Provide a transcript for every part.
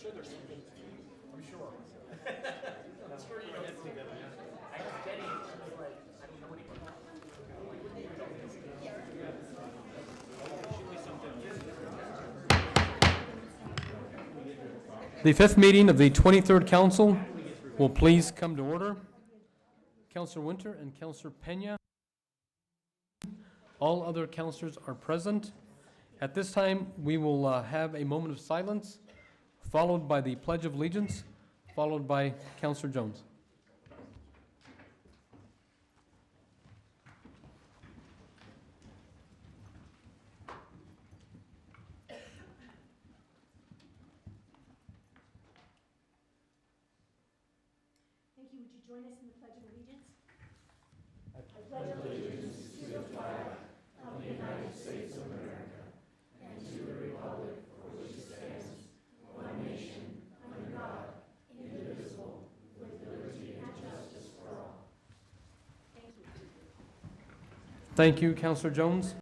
sure there's some meat. I'm sure. I'm sure you know. I asked Jenny, and she was like, I don't know anybody. The fifth meeting of the 23rd Council will please come to order. Councilor Winter and Councilor Pena. All other councilors are present. At this time, we will have a moment of silence, followed by the Pledge of Allegiance, followed by Councilor Jones. Thank you. Would you join us in the Pledge of Allegiance? I pledge allegiance to the flag of the United States of America and to the republic for which it stands, one nation, under God, indivisible, with liberty and justice for all. Thank you. Thank you, Councilor Jones.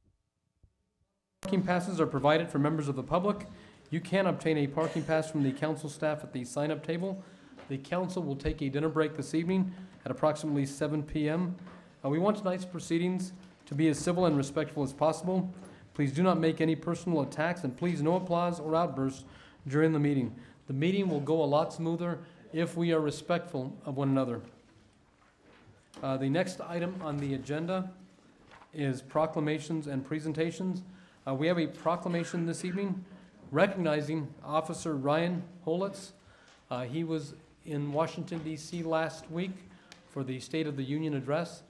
Parking passes are provided for members of the public. You can obtain a parking pass from the council staff at the sign-up table. The council will take a dinner break this evening at approximately 7 p.m. We want tonight's proceedings to be as civil and respectful as possible. Please do not make any personal attacks, and please no applause or outbursts during the meeting. The meeting will go a lot smoother if we are respectful of one another. The next item on the agenda is proclamations and presentations. We have a proclamation this evening recognizing Officer Ryan Holitz. He was in Washington, D.C. last week for the State of the Union address,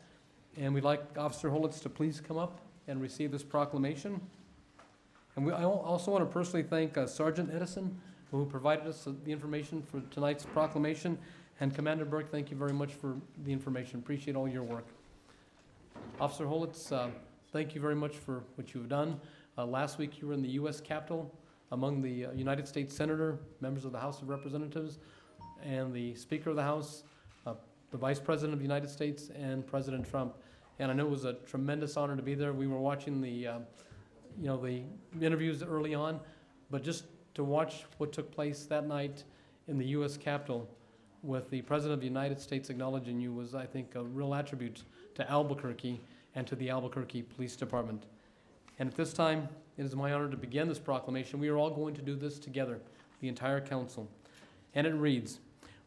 and we'd like Officer Holitz to please come up and receive this proclamation. And I also want to personally thank Sergeant Edison, who provided us the information for tonight's proclamation, and Commander Burke, thank you very much for the information. Appreciate all your work. Officer Holitz, thank you very much for what you've done. Last week you were in the U.S. Capitol among the United States Senator, members of the House of Representatives, and the Speaker of the House, the Vice President of the United States, and President Trump. And I know it was a tremendous honor to be there. We were watching the interviews early on, but just to watch what took place that night in the U.S. Capitol with the President of the United States acknowledging you was, I think, a real attribute to Albuquerque and to the Albuquerque Police Department. And at this time, it is my honor to begin this proclamation. We are all going to do this together, the entire council. And it reads,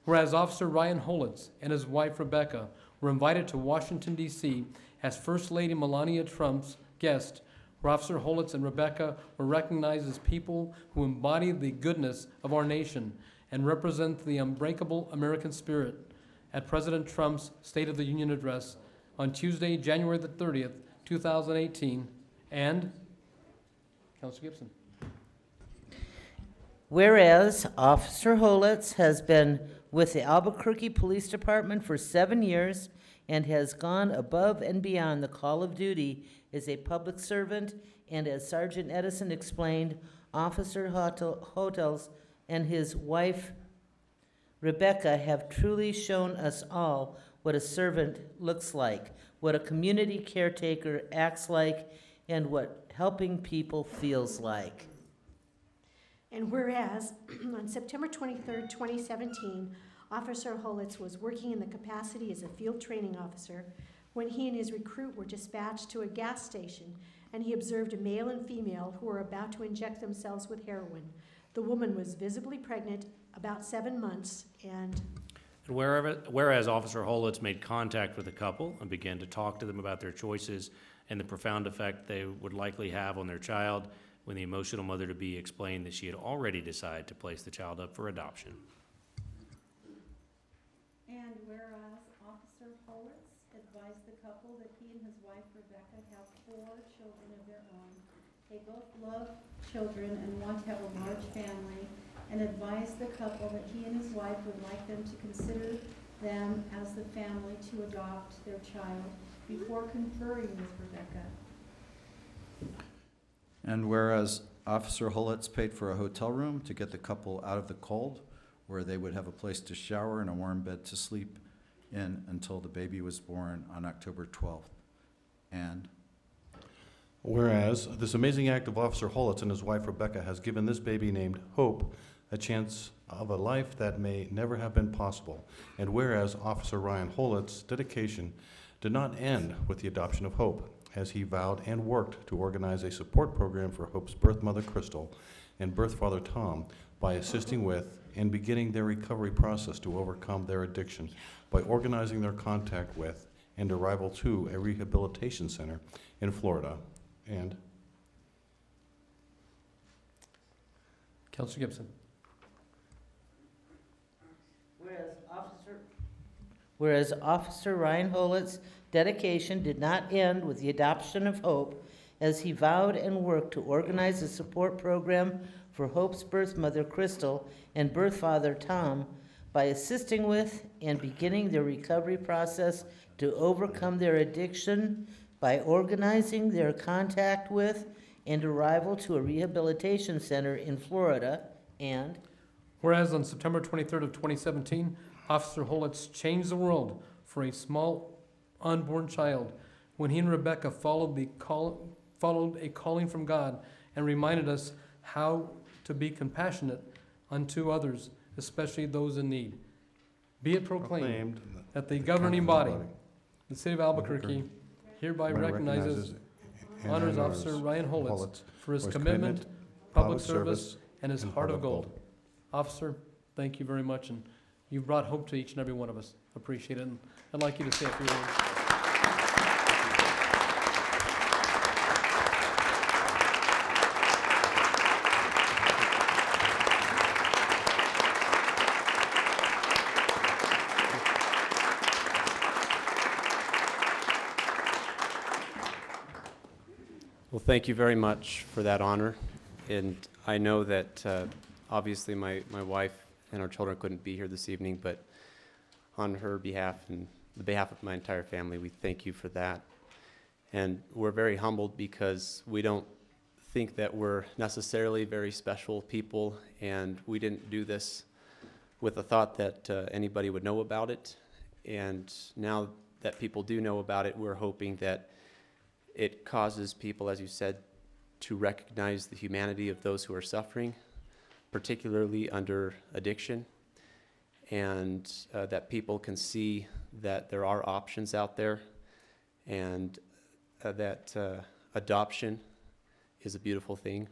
whereas Officer Ryan Holitz and his wife Rebecca were invited to Washington, D.C. as First Lady Melania Trump's guest, where Officer Holitz and Rebecca were recognized as people who embody the goodness of our nation and represent the unbreakable American spirit at President Trump's State of the Union address on Tuesday, January the 30th, 2018, and Councilor Gibson. Whereas Officer Holitz has been with the Albuquerque Police Department for 7 years and has gone above and beyond the call of duty as a public servant, and as Sergeant Edison explained, Officer Holitz and his wife Rebecca have truly shown us all what a servant looks like, what a community caretaker acts like, and what helping people feels like. And whereas on September 23rd, 2017, Officer Holitz was working in the capacity as a field training officer when he and his recruit were dispatched to a gas station, and he observed a male and female who were about to inject themselves with heroin. The woman was visibly pregnant, about 7 months, and whereas Officer Holitz made contact with the couple and began to talk to them about their choices and the profound effect they would likely have on their child, when the emotional mother-to-be explained that she had already decided to place the child up for adoption. And whereas Officer Holitz advised the couple that he and his wife Rebecca have 4 children of their own. They both love children and want to have a large family, and advised the couple that he and his wife would like them to consider them as the family to adopt their child before conferring with Rebecca. And whereas Officer Holitz paid for a hotel room to get the couple out of the cold, where they would have a place to shower and a warm bed to sleep in until the baby was born on October 12th. And whereas this amazing act of Officer Holitz and his wife Rebecca has given this baby named Hope a chance of a life that may never have been possible. And whereas Officer Ryan Holitz's dedication did not end with the adoption of Hope, as he vowed and worked to organize a support program for Hope's birth mother, Crystal, and birth father, Tom, by assisting with and beginning their recovery process to overcome their addiction, by organizing their contact with and arrival to a rehabilitation center in Florida. And Counselor Gibson. Whereas Officer Ryan Holitz's dedication did not end with the adoption of Hope, as he vowed and worked to organize a support program for Hope's birth mother, Crystal, and birth father, Tom, by assisting with and beginning their recovery process to overcome their addiction, by organizing their contact with and arrival to a rehabilitation center in Florida, and Whereas on September 23rd of 2017, Officer Holitz changed the world for a small unborn child when he and Rebecca followed a calling from God and reminded us how to be compassionate unto others, especially those in need. Be it proclaimed that the governing body, the City of Albuquerque, hereby recognizes, honors Officer Ryan Holitz for his commitment, public service, and his heart of gold. Officer, thank you very much, and you've brought hope to each and every one of us. Appreciate it, and I'd like you to say a few words. Well, thank you very much for that honor. And I know that obviously my wife and our children couldn't be here this evening, but on her behalf and the behalf of my entire family, we thank you for that. And we're very humbled because we don't think that we're necessarily very special people, and we didn't do this with the thought that anybody would know about it. And now that people do know about it, we're hoping that it causes people, as you said, to recognize the humanity of those who are suffering, particularly under addiction, and that people can see that there are options out there, and that adoption is a beautiful thing,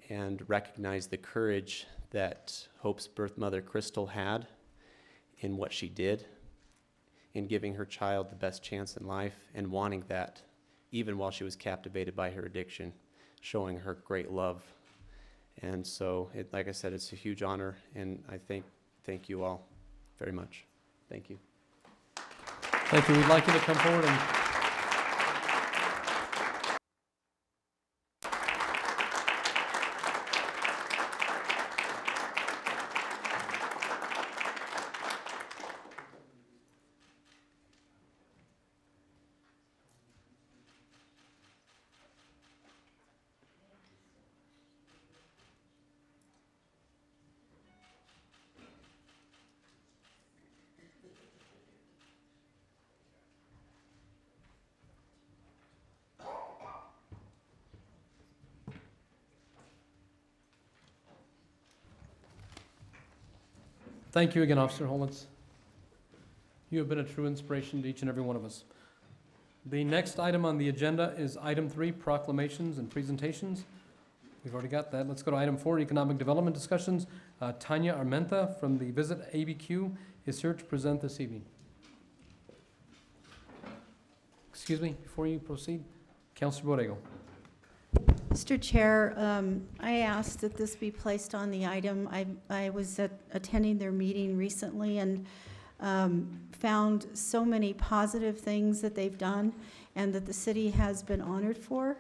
and recognize the courage that Hope's birth mother, Crystal, had in what she did, in giving her child the best chance in life and wanting that even while she was captivated by her addiction, showing her great love. And so, like I said, it's a huge honor, and I thank you all very much. Thank you. Thank you. We'd like you to come forward and thank you again, Officer Holitz. You have been a true inspiration to each and every one of us. The next item on the agenda is item 3, proclamations and presentations. We've already got that. Let's go to item 4, economic development discussions. Tanya Armenta from the Visit ABQ is here to present this evening. Excuse me, before you proceed, Councilor Borrego. Mr. Chair, I asked that this be placed on the item. I was attending their meeting recently and found so many positive things that they've done and that the city has been honored for.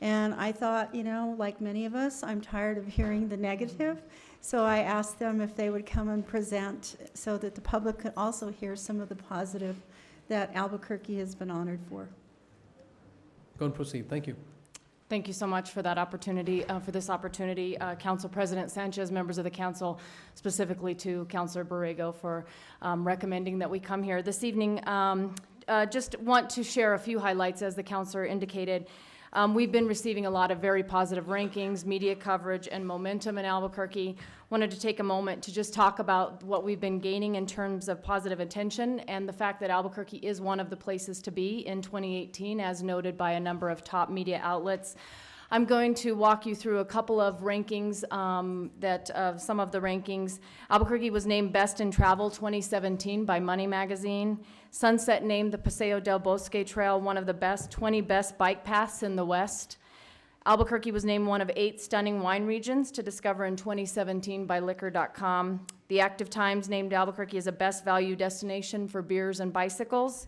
And I thought, you know, like many of us, I'm tired of hearing the negative. So I asked them if they would come and present so that the public could also hear some of the positive that Albuquerque has been honored for. Go and proceed. Thank you. Thank you so much for that opportunity, Council President Sanchez, members of the council, specifically to Councilor Borrego for recommending that we come here this evening. Just want to share a few highlights, as the councilor indicated. We've been receiving a lot of very positive rankings, media coverage, and momentum in Albuquerque. Wanted to take a moment to just talk about what we've been gaining in terms of positive attention and the fact that Albuquerque is one of the places to be in 2018, as noted by a number of top media outlets. I'm going to walk you through a couple of rankings, some of the rankings. Albuquerque was named Best in Travel 2017 by Money Magazine. Sunset named the Paseo del Bosque Trail one of the 20 best bike paths in the West. Albuquerque was named one of 8 stunning wine regions to discover in 2017 by Liquor.com. The Active Times named Albuquerque as a best value destination for beers and bicycles.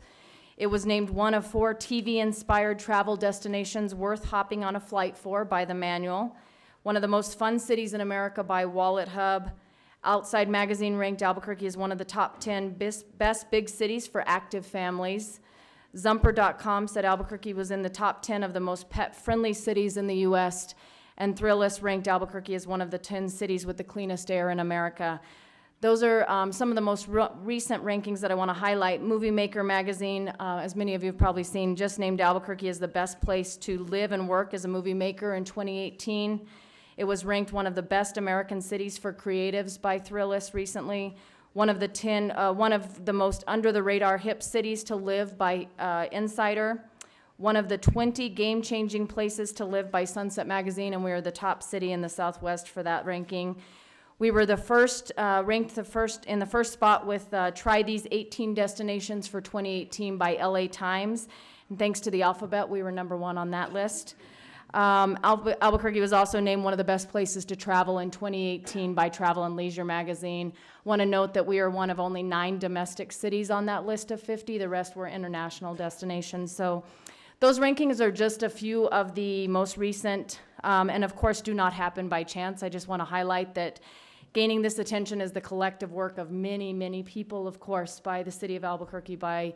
It was named one of 4 TV-inspired travel destinations worth hopping on a flight for by The Manual. One of the most fun cities in America by Wallet Hub. Outside Magazine ranked Albuquerque as one of the top 10 best big cities for active families. Zumper.com said Albuquerque was in the top 10 of the most pet-friendly cities in the U.S., and Thrillist ranked Albuquerque as one of the 10 cities with the cleanest air in America. Those are some of the most recent rankings that I want to highlight. Movie Maker magazine, as many of you have probably seen, just named Albuquerque as the best place to live and work as a movie maker in 2018. It was ranked one of the best American cities for creatives by Thrillist recently. One of the most under-the-radar hip cities to live by Insider. One of the 20 game-changing places to live by Sunset Magazine, and we are the top city in the Southwest for that ranking. We were ranked in the first spot with Try These 18 Destinations for 2018 by LA Times. And thanks to the alphabet, we were #1 on that list. Albuquerque was also named one of the best places to travel in 2018 by Travel and Leisure magazine. Want to note that we are one of only 9 domestic cities on that list of 50. The rest were international destinations. So those rankings are just a few of the most recent, and of course do not happen by chance. I just want to highlight that gaining this attention is the collective work of many, many people, of course, by the city of Albuquerque, by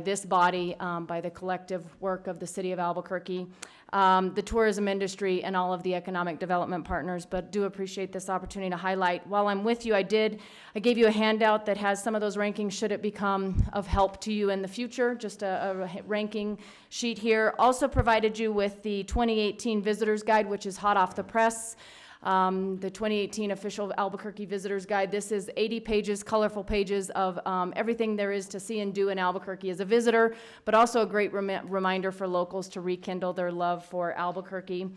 this body, by the collective work of the city of Albuquerque, the tourism industry, and all of the economic development partners, but do appreciate this opportunity to highlight. While I'm with you, I gave you a handout that has some of those rankings should it become of help to you in the future, just a ranking sheet here. Also provided you with the 2018 Visitors Guide, which is hot off the press. The 2018 official Albuquerque Visitors Guide. This is 80 pages, colorful pages of everything there is to see and do in Albuquerque as a visitor, but also a great reminder for locals to rekindle their love for Albuquerque.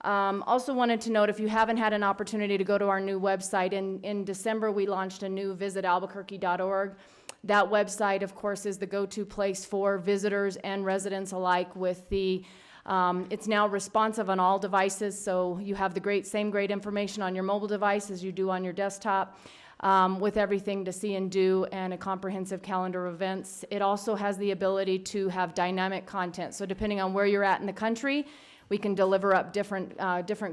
Also wanted to note, if you haven't had an opportunity to go to our new website, in December we launched a new visitalbuquerque.org. That website, of course, is the go-to place for visitors and residents alike with the it's now responsive on all devices, so you have the same great information on your mobile device as you do on your desktop, with everything to see and do and a comprehensive calendar of events. It also has the ability to have dynamic content, so depending on where you're at in the country, we can deliver up different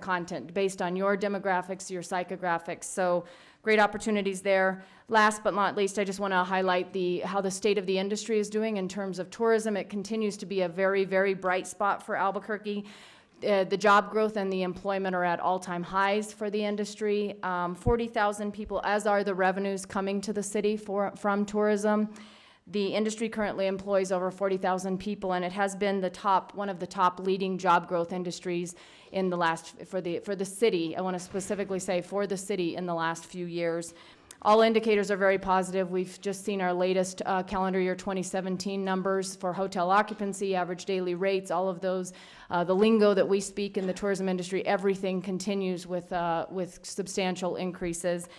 content based on your demographics, your psychographics. So great opportunities there. Last but not least, I just want to highlight how the state of the industry is doing in terms of tourism. It continues to be a very, very bright spot for Albuquerque. The job growth and the employment are at all-time highs for the industry. 40,000 people, as are the revenues coming to the city from tourism. The industry currently employs over 40,000 people, and it has been one of the top leading job growth industries in for the city. I want to specifically say for the city in the last few years. All indicators are very positive. We've just seen our latest calendar year 2017 numbers for hotel occupancy, average daily rates, all of those, the lingo that we speak in the tourism industry, everything continues with substantial increases.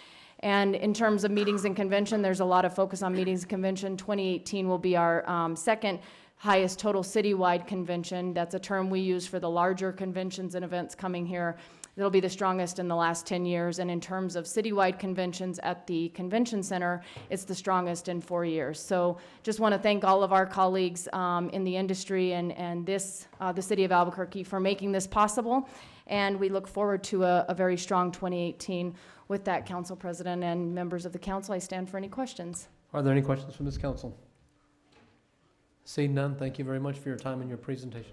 And in terms of meetings and convention, there's a lot of focus on meetings and convention. 2018 will be our second highest total citywide convention. That's a term we use for the larger conventions and events coming here. It'll be the strongest in the last 10 years. And in terms of citywide conventions at the convention center, it's the strongest in 4 years. So just want to thank all of our colleagues in the industry and the city of Albuquerque for making this possible. And we look forward to a very strong 2018. With that, Council President and members of the council, I stand for any questions. Are there any questions from this council? Seeing none, thank you very much for your time and your presentation.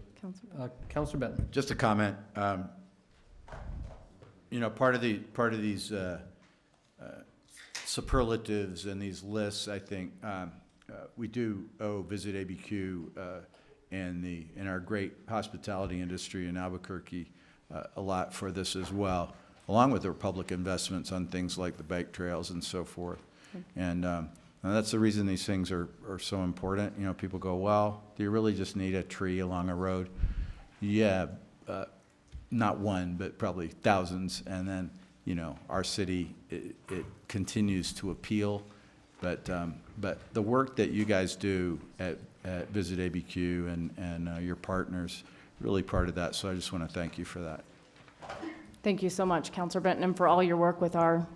Councilor Benton. Just a comment. You know, part of these superlatives and these lists, I think we do owe Visit ABQ and our great hospitality industry in Albuquerque a lot for this as well, along with their public investments on things like the bike trails and so forth. And that's the reason these things are so important. You know, people go, well, do you really just need a tree along a road? Yeah, not one, but probably thousands. And then, you know, our city, it continues to appeal. But the work that you guys do at Visit ABQ and your partners, really part of that. So I just want to thank you for that. Thank you so much, Councilor Benton, and for all your work with our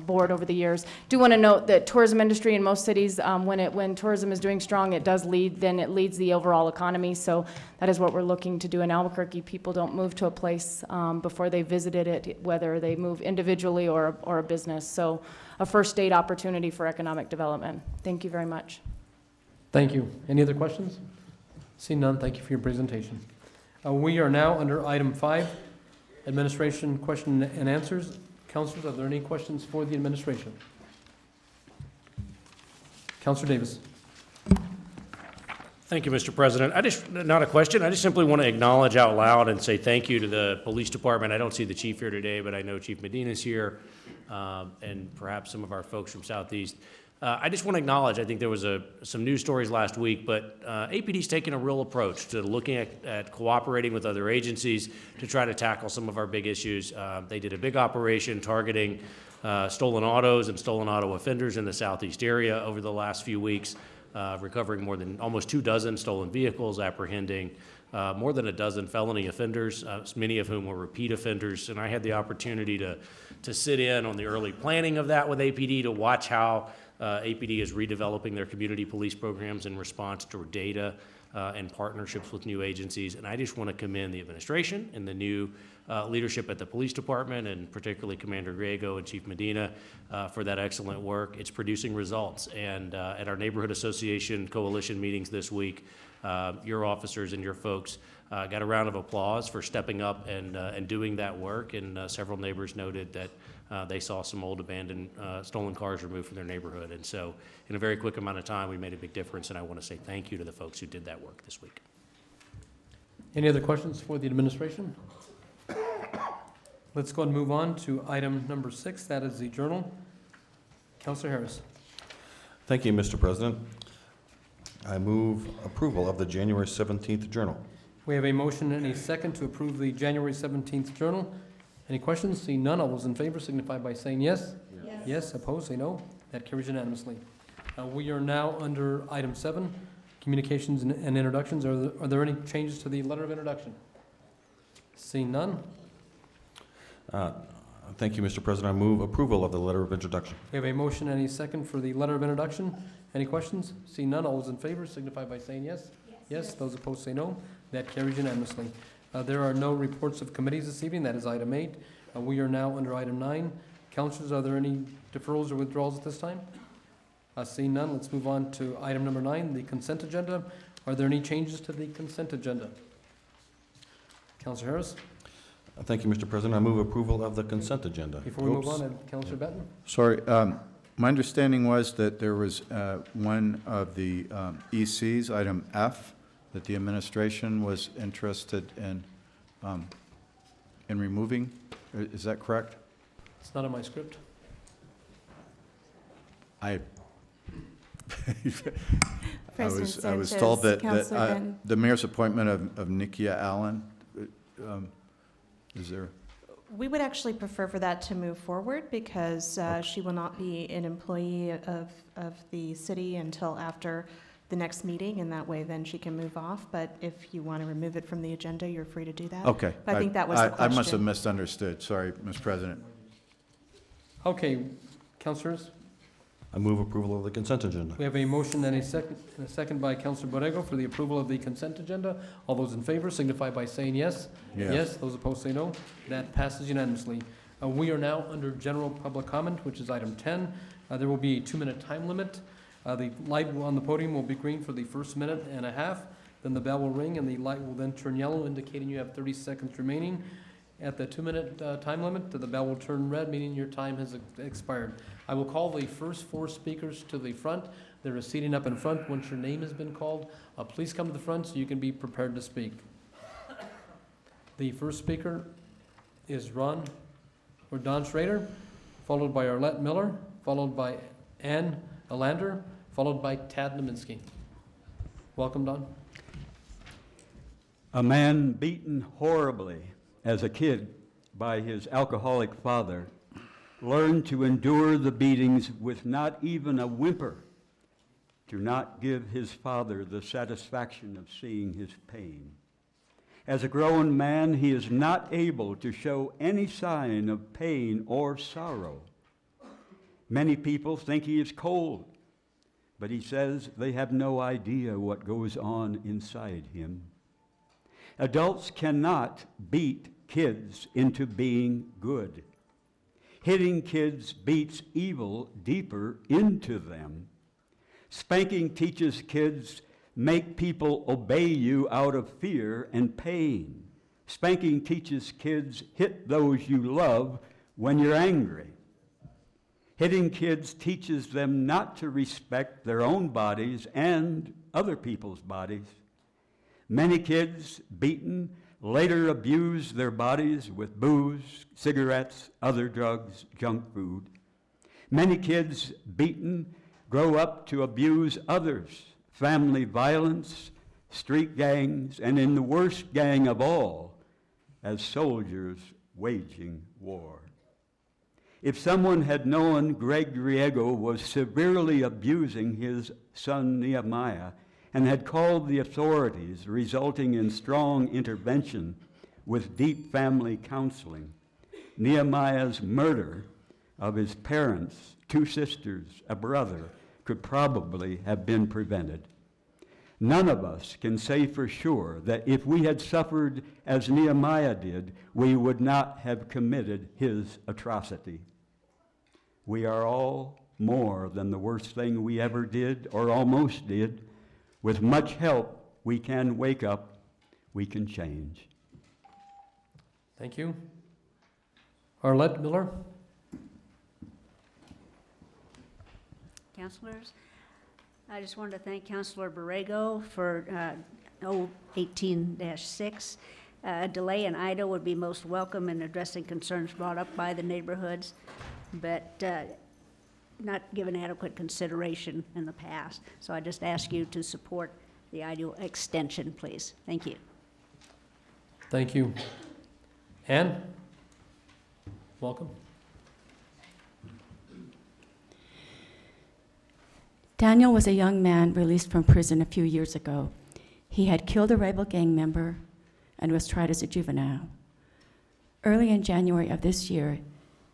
board over the years. Do want to note that tourism industry in most cities, when tourism is doing strong, it does lead, then it leads the overall economy. So that is what we're looking to do in Albuquerque. People don't move to a place before they visited it, whether they move individually or a business. So a first date opportunity for economic development. Thank you very much. Thank you. Any other questions? Seeing none, thank you for your presentation. We are now under item 5, administration question and answers. Councilors, are there any questions for the administration? Councilor Davis. Thank you, Mr. President. Not a question, I just simply want to acknowledge out loud and say thank you to the police department. I don't see the chief here today, but I know Chief Medina's here, and perhaps some of our folks from Southeast. I just want to acknowledge, I think there was some news stories last week, but APD's taken a real approach to looking at cooperating with other agencies to try to tackle some of our big issues. They did a big operation targeting stolen autos and stolen auto offenders in the Southeast area over the last few weeks, recovering more than almost 24 stolen vehicles, apprehending more than a dozen felony offenders, many of whom were repeat offenders. And I had the opportunity to sit in on the early planning of that with APD, to watch how APD is redeveloping their community police programs in response to data and partnerships with new agencies. And I just want to commend the administration and the new leadership at the police department, and particularly Commander Griego and Chief Medina for that excellent work. It's producing results. And at our Neighborhood Association Coalition meetings this week, your officers and your folks got a round of applause for stepping up and doing that work. And several neighbors noted that they saw some old abandoned stolen cars removed from their neighborhood. And so in a very quick amount of time, we made a big difference. And I want to say thank you to the folks who did that work this week. Any other questions for the administration? Let's go and move on to item number 6. That is the journal. Councilor Harris. Thank you, Mr. President. I move approval of the January 17th journal. We have a motion and a second to approve the January 17th journal. Any questions? Seeing none, all those in favor signify by saying yes. Yes. Yes, opposed, say no. That carries unanimously. We are now under item 7, communications and introductions. Are there any changes to the letter of introduction? Seeing none, Thank you, Mr. President. I move approval of the letter of introduction. we have a motion and a second for the letter of introduction. Any questions? Seeing none, all those in favor signify by saying yes. Yes, those opposed say no. That carries unanimously. There are no reports of committees this evening. That is item 8. We are now under item 9. Councilors, are there any deferrals or withdrawals at this time? Seeing none, let's move on to item number 9, the consent agenda. Are there any changes to the consent agenda? Councilor Harris? Thank you, Mr. President. I move approval of the consent agenda. Before we move on, Councilor Benton? Sorry, my understanding was that there was one of the ECs, item F, that the administration was interested in removing. Is that correct? It's not on my script. I President I was Sanchez, told that Councilor Benton. the mayor's appointment of Nikia Allen, is there? We would actually prefer for that to move forward because she will not be an employee of the city until after the next meeting, and that way then she can move off. But if you want to remove it from the agenda, you're free to do that. Okay. But I think that was the question. I must have misunderstood. Sorry, Mr. President. Okay, councilors, I move approval of the consent agenda. we have a motion and a second by Councilor Borrego for the approval of the consent agenda. All those in favor signify by saying yes. Yes, those opposed say no. That passes unanimously. We are now under general public comment, which is item 10. There will be a 2-minute time limit. The light on the podium will be green for the first minute and a half. Then the bell will ring and the light will then turn yellow, indicating you have 30 seconds remaining. at the 2-minute time limit. The bell will turn red, meaning your time has expired. I will call the first 4 speakers to the front. There is seating up in front. Once your name has been called, please come to the front so you can be prepared to speak. The first speaker is Don Schrader, followed by Arlette Miller, followed by Ann Alander, followed by Tad Naminsky. Welcome, Don. A man beaten horribly as a kid by his alcoholic father learned to endure the beatings with not even a whimper, to not give his father the satisfaction of seeing his pain. As a grown man, he is not able to show any sign of pain or sorrow. Many people think he is cold, but he says they have no idea what goes on inside him. Adults cannot beat kids into being good. Hitting kids beats evil deeper into them. Spanking teaches kids make people obey you out of fear and pain. Spanking teaches kids hit those you love when you're angry. Hitting kids teaches them not to respect their own bodies and other people's bodies. Many kids beaten later abuse their bodies with booze, cigarettes, other drugs, junk food. Many kids beaten grow up to abuse others, family violence, street gangs, and in the worst gang of all, as soldiers waging war. If someone had known Greg Griego was severely abusing his son Nehemiah and had called the authorities, resulting in strong intervention with deep family counseling, Nehemiah's murder of his parents, 2 sisters, a brother, could probably have been prevented. None of us can say for sure that if we had suffered as Nehemiah did, we would not have committed his atrocity. We are all more than the worst thing we ever did or almost did. With much help, we can wake up, we can change. Thank you. Arlette Miller. Councilors, I just wanted to thank Councilor Borrego for 18-6. A delay in Ida would be most welcome in addressing concerns brought up by the neighborhoods, but not given adequate consideration in the past. So I just ask you to support the Ida extension, please. Thank you. Thank you. Ann, welcome. Daniel was a young man released from prison a few years ago. He had killed a rival gang member and was tried as a juvenile. Early in January of this year,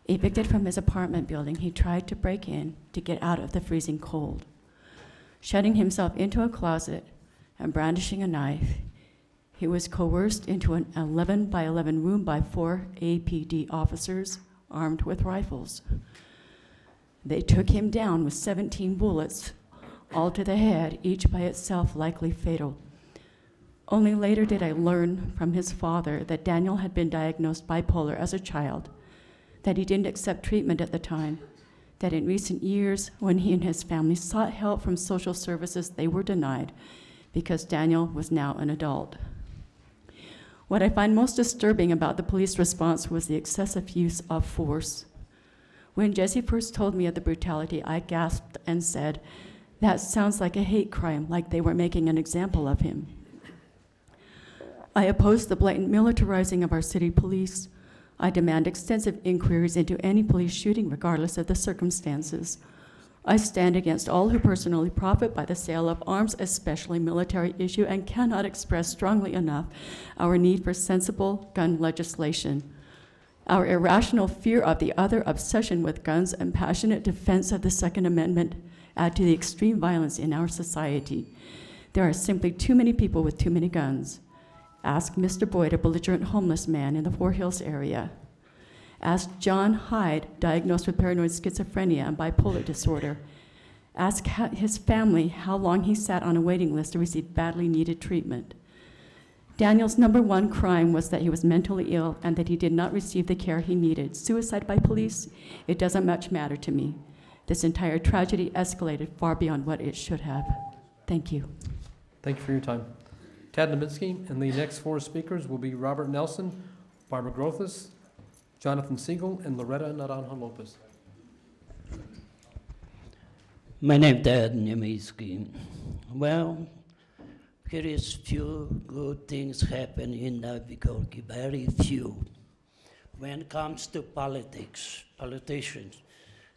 evicted from his apartment building, he tried to break in to get out of the freezing cold. Shutting himself into a closet and brandishing a knife, he was coerced into an 11-by-11 room by 4 APD officers armed with rifles. They took him down with 17 bullets, all to the head, each by itself likely fatal. Only later did I learn from his father that Daniel had been diagnosed bipolar as a child, that he didn't accept treatment at the time, that in recent years, when he and his family sought help from social services, they were denied because Daniel was now an adult. What I find most disturbing about the police response was the excessive use of force. When Jesse first told me of the brutality, I gasped and said, "That sounds like a hate crime, like they were making an example of him." I oppose the blatant militarizing of our city police. I demand extensive inquiries into any police shooting, regardless of the circumstances. I stand against all who personally profit by the sale of arms, especially military issue, and cannot express strongly enough our need for sensible gun legislation. Our irrational fear of the other, obsession with guns, and passionate defense of the Second Amendment add to the extreme violence in our society. There are simply too many people with too many guns. Ask Mr. Boyd, a belligerent homeless man in the Fort Hills area. Ask John Hyde, diagnosed with paranoid schizophrenia and bipolar disorder. Ask his family how long he sat on a waiting list to receive badly needed treatment. Daniel's number one crime was that he was mentally ill and that he did not receive the care he needed. Suicide by police, it doesn't much matter to me. This entire tragedy escalated far beyond what it should have. Thank you. Thank you for your time. Tad Naminsky, and the next four speakers will be Robert Nelson, Barbara Grothus, Jonathan Siegel, and Loretta Naranjo Lopez. My name is Ted Nemiski. Well, there is few good things happen in Albuquerque, very few. When it comes to politics, politicians,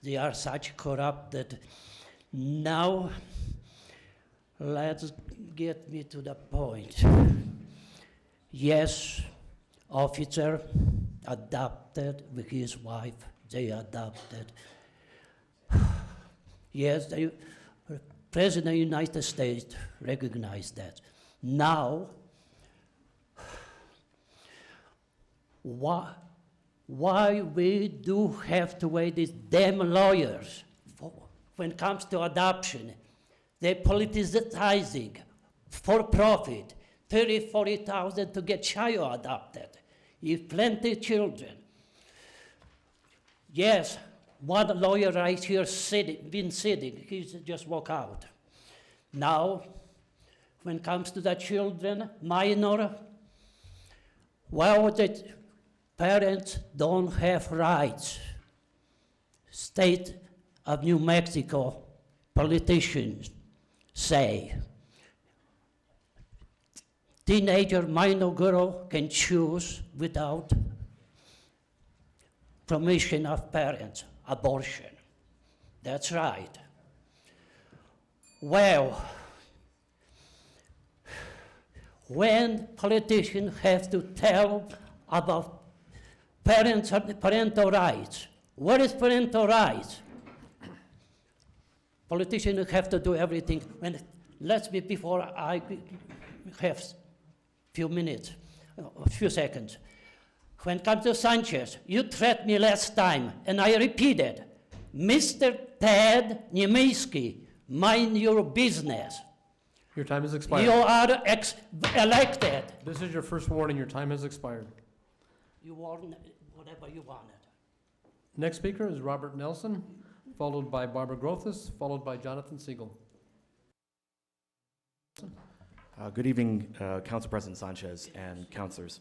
they are such corrupt that now, let's get me to the point. Yes, officer adopted with his wife, they adopted. Yes, the President of the United States recognized that. Now, why we do have to wait these damn lawyers when it comes to adoption? They're politicizing for profit, 30,000, 40,000 to get child adopted. If plenty children. Yes, one lawyer right here been sitting, he just walk out. Now, when it comes to the children, minor, well, the parents don't have rights. State of New Mexico politicians say teenager minor girl can choose without permission of parents, abortion. That's right. Well, when politicians have to tell about parental rights, what is parental rights? Politicians have to do everything. Let me, before I have few minutes, a few seconds. When it comes to Sanchez, you threatened me last time, and I repeated, Mr. Ted Nemiski, mind your business. Your time has expired. You are elected. This is your first warning. Your time has expired. You warn whatever you wanted. Next speaker is Robert Nelson, followed by Barbara Grothus, followed by Jonathan Siegel. Good evening, Council President Sanchez and councilors.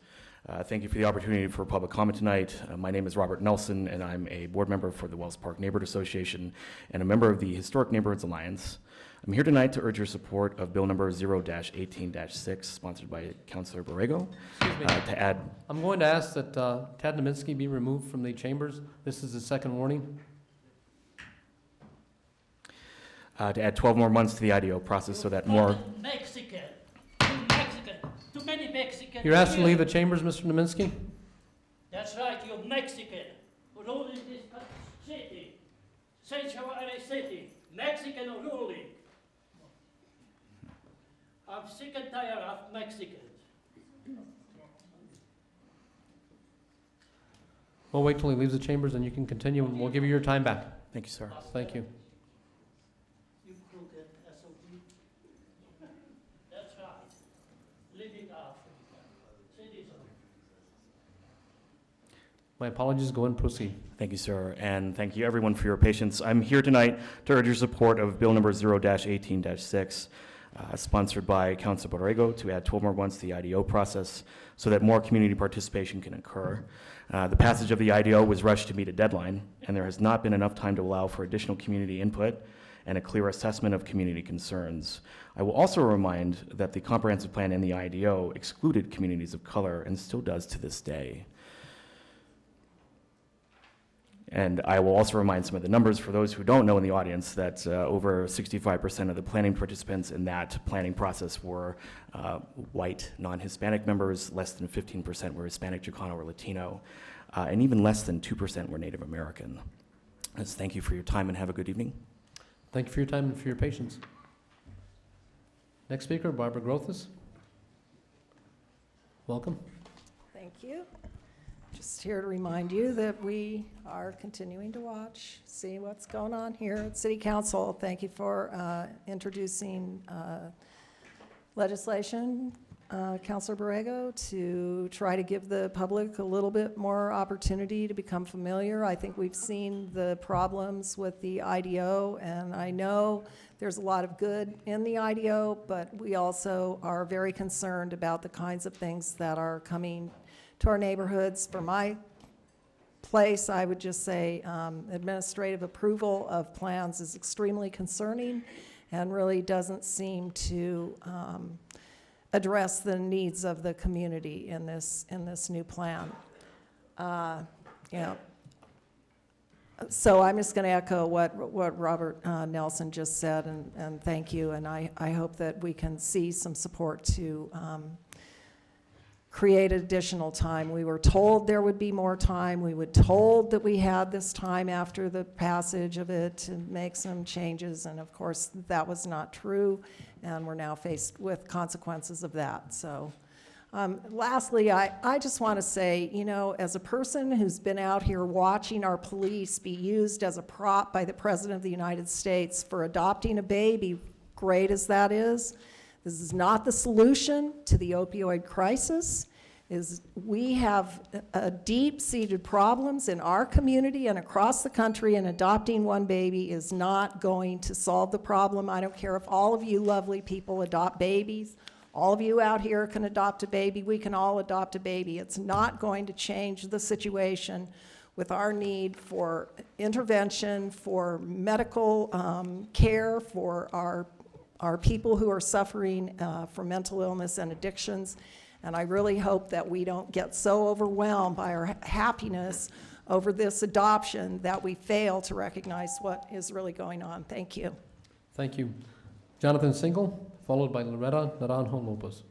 Thank you for the opportunity for public comment tonight. My name is Robert Nelson, and I'm a board member for the Wells Park Neighborhood Association and a member of the Historic Neighborhoods Alliance. I'm here tonight to urge your support of Bill number 0-18-6, sponsored by Councilor Borrego. Excuse me. To add, I'm going to ask that Tad Naminsky be removed from the chambers. This is the second warning. to add 12 more months to the IDO process so that more. Mexican. Too many Mexicans. You're asked to leave the chambers, Mr. Naminsky? That's right, you're Mexican. Ruling this city. Sanctuary City. Mexican ruling. I'm sick and tired of Mexicans. We'll wait till he leaves the chambers and you can continue and we'll give you your time back. Thank you, sir. Thank you. You crooked SOB. That's right. Living Africa. Citizen. My apologies. Go and proceed. Thank you, sir, and thank you everyone for your patience. I'm here tonight to urge your support of Bill number 0-18-6, sponsored by Councilor Borrego, to add 12 more months to the IDO process so that more community participation can occur. The passage of the IDO was rushed to meet a deadline, and there has not been enough time to allow for additional community input and a clear assessment of community concerns. I will also remind that the comprehensive plan in the IDO excluded communities of color and still does to this day. And I will also remind some of the numbers for those who don't know in the audience that over 65% of the planning participants in that planning process were white, non-Hispanic members, less than 15% were Hispanic, Chicano, or Latino, and even less than 2% were Native American. Thank you for your time and have a good evening. Thank you for your time and for your patience. Next speaker, Barbara Grothus. Welcome. Thank you. Just here to remind you that we are continuing to watch, see what's going on here at City Council. Thank you for introducing legislation Counselor Borrego, to try to give the public a little bit more opportunity to become familiar. I think we've seen the problems with the IDO, and I know there's a lot of good in the IDO, but we also are very concerned about the kinds of things that are coming to our neighborhoods. For my place, I would just say administrative approval of plans is extremely concerning and really doesn't seem to address the needs of the community in this new plan. You know, so I'm just going to echo what Robert Nelson just said, and thank you. And I hope that we can see some support to create additional time. We were told there would be more time. We were told that we had this time after the passage of it to make some changes, and of course that was not true, and we're now faced with consequences of that. So lastly, I just want to say, you know, as a person who's been out here watching our police be used as a prop by the President of the United States for adopting a baby, great as that is, this is not the solution to the opioid crisis. We have deep-seated problems in our community and across the country, and adopting one baby is not going to solve the problem. I don't care if all of you lovely people adopt babies. All of you out here can adopt a baby. We can all adopt a baby. It's not going to change the situation with our need for intervention, for medical care, for our people who are suffering from mental illness and addictions. And I really hope that we don't get so overwhelmed by our happiness over this adoption that we fail to recognize what is really going on. Thank you. Thank you. Jonathan Single, followed by Loretta Naranjo Lopez.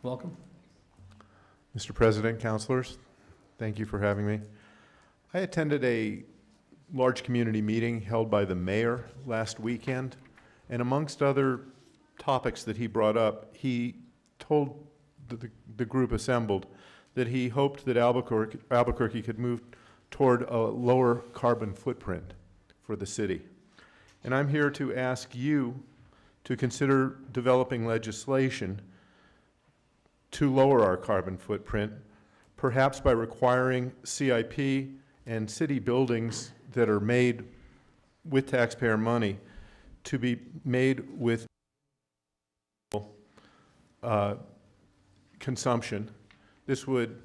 Welcome. Mr. President, councilors, thank you for having me. I attended a large community meeting held by the mayor last weekend, and amongst other topics that he brought up, he told the group assembled that he hoped that Albuquerque could move toward a lower carbon footprint for the city. And I'm here to ask you to consider developing legislation to lower our carbon footprint, perhaps by requiring CIP and city buildings that are made with taxpayer money to be made with consumption. This would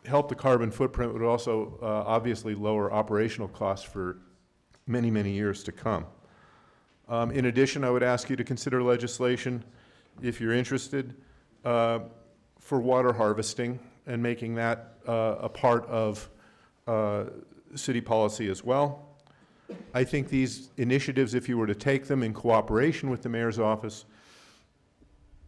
help the carbon footprint, would also obviously lower operational costs for many, many years to come. In addition, I would ask you to consider legislation, if you're interested, for water harvesting and making that a part of city policy as well. I think these initiatives, if you were to take them in cooperation with the mayor's office,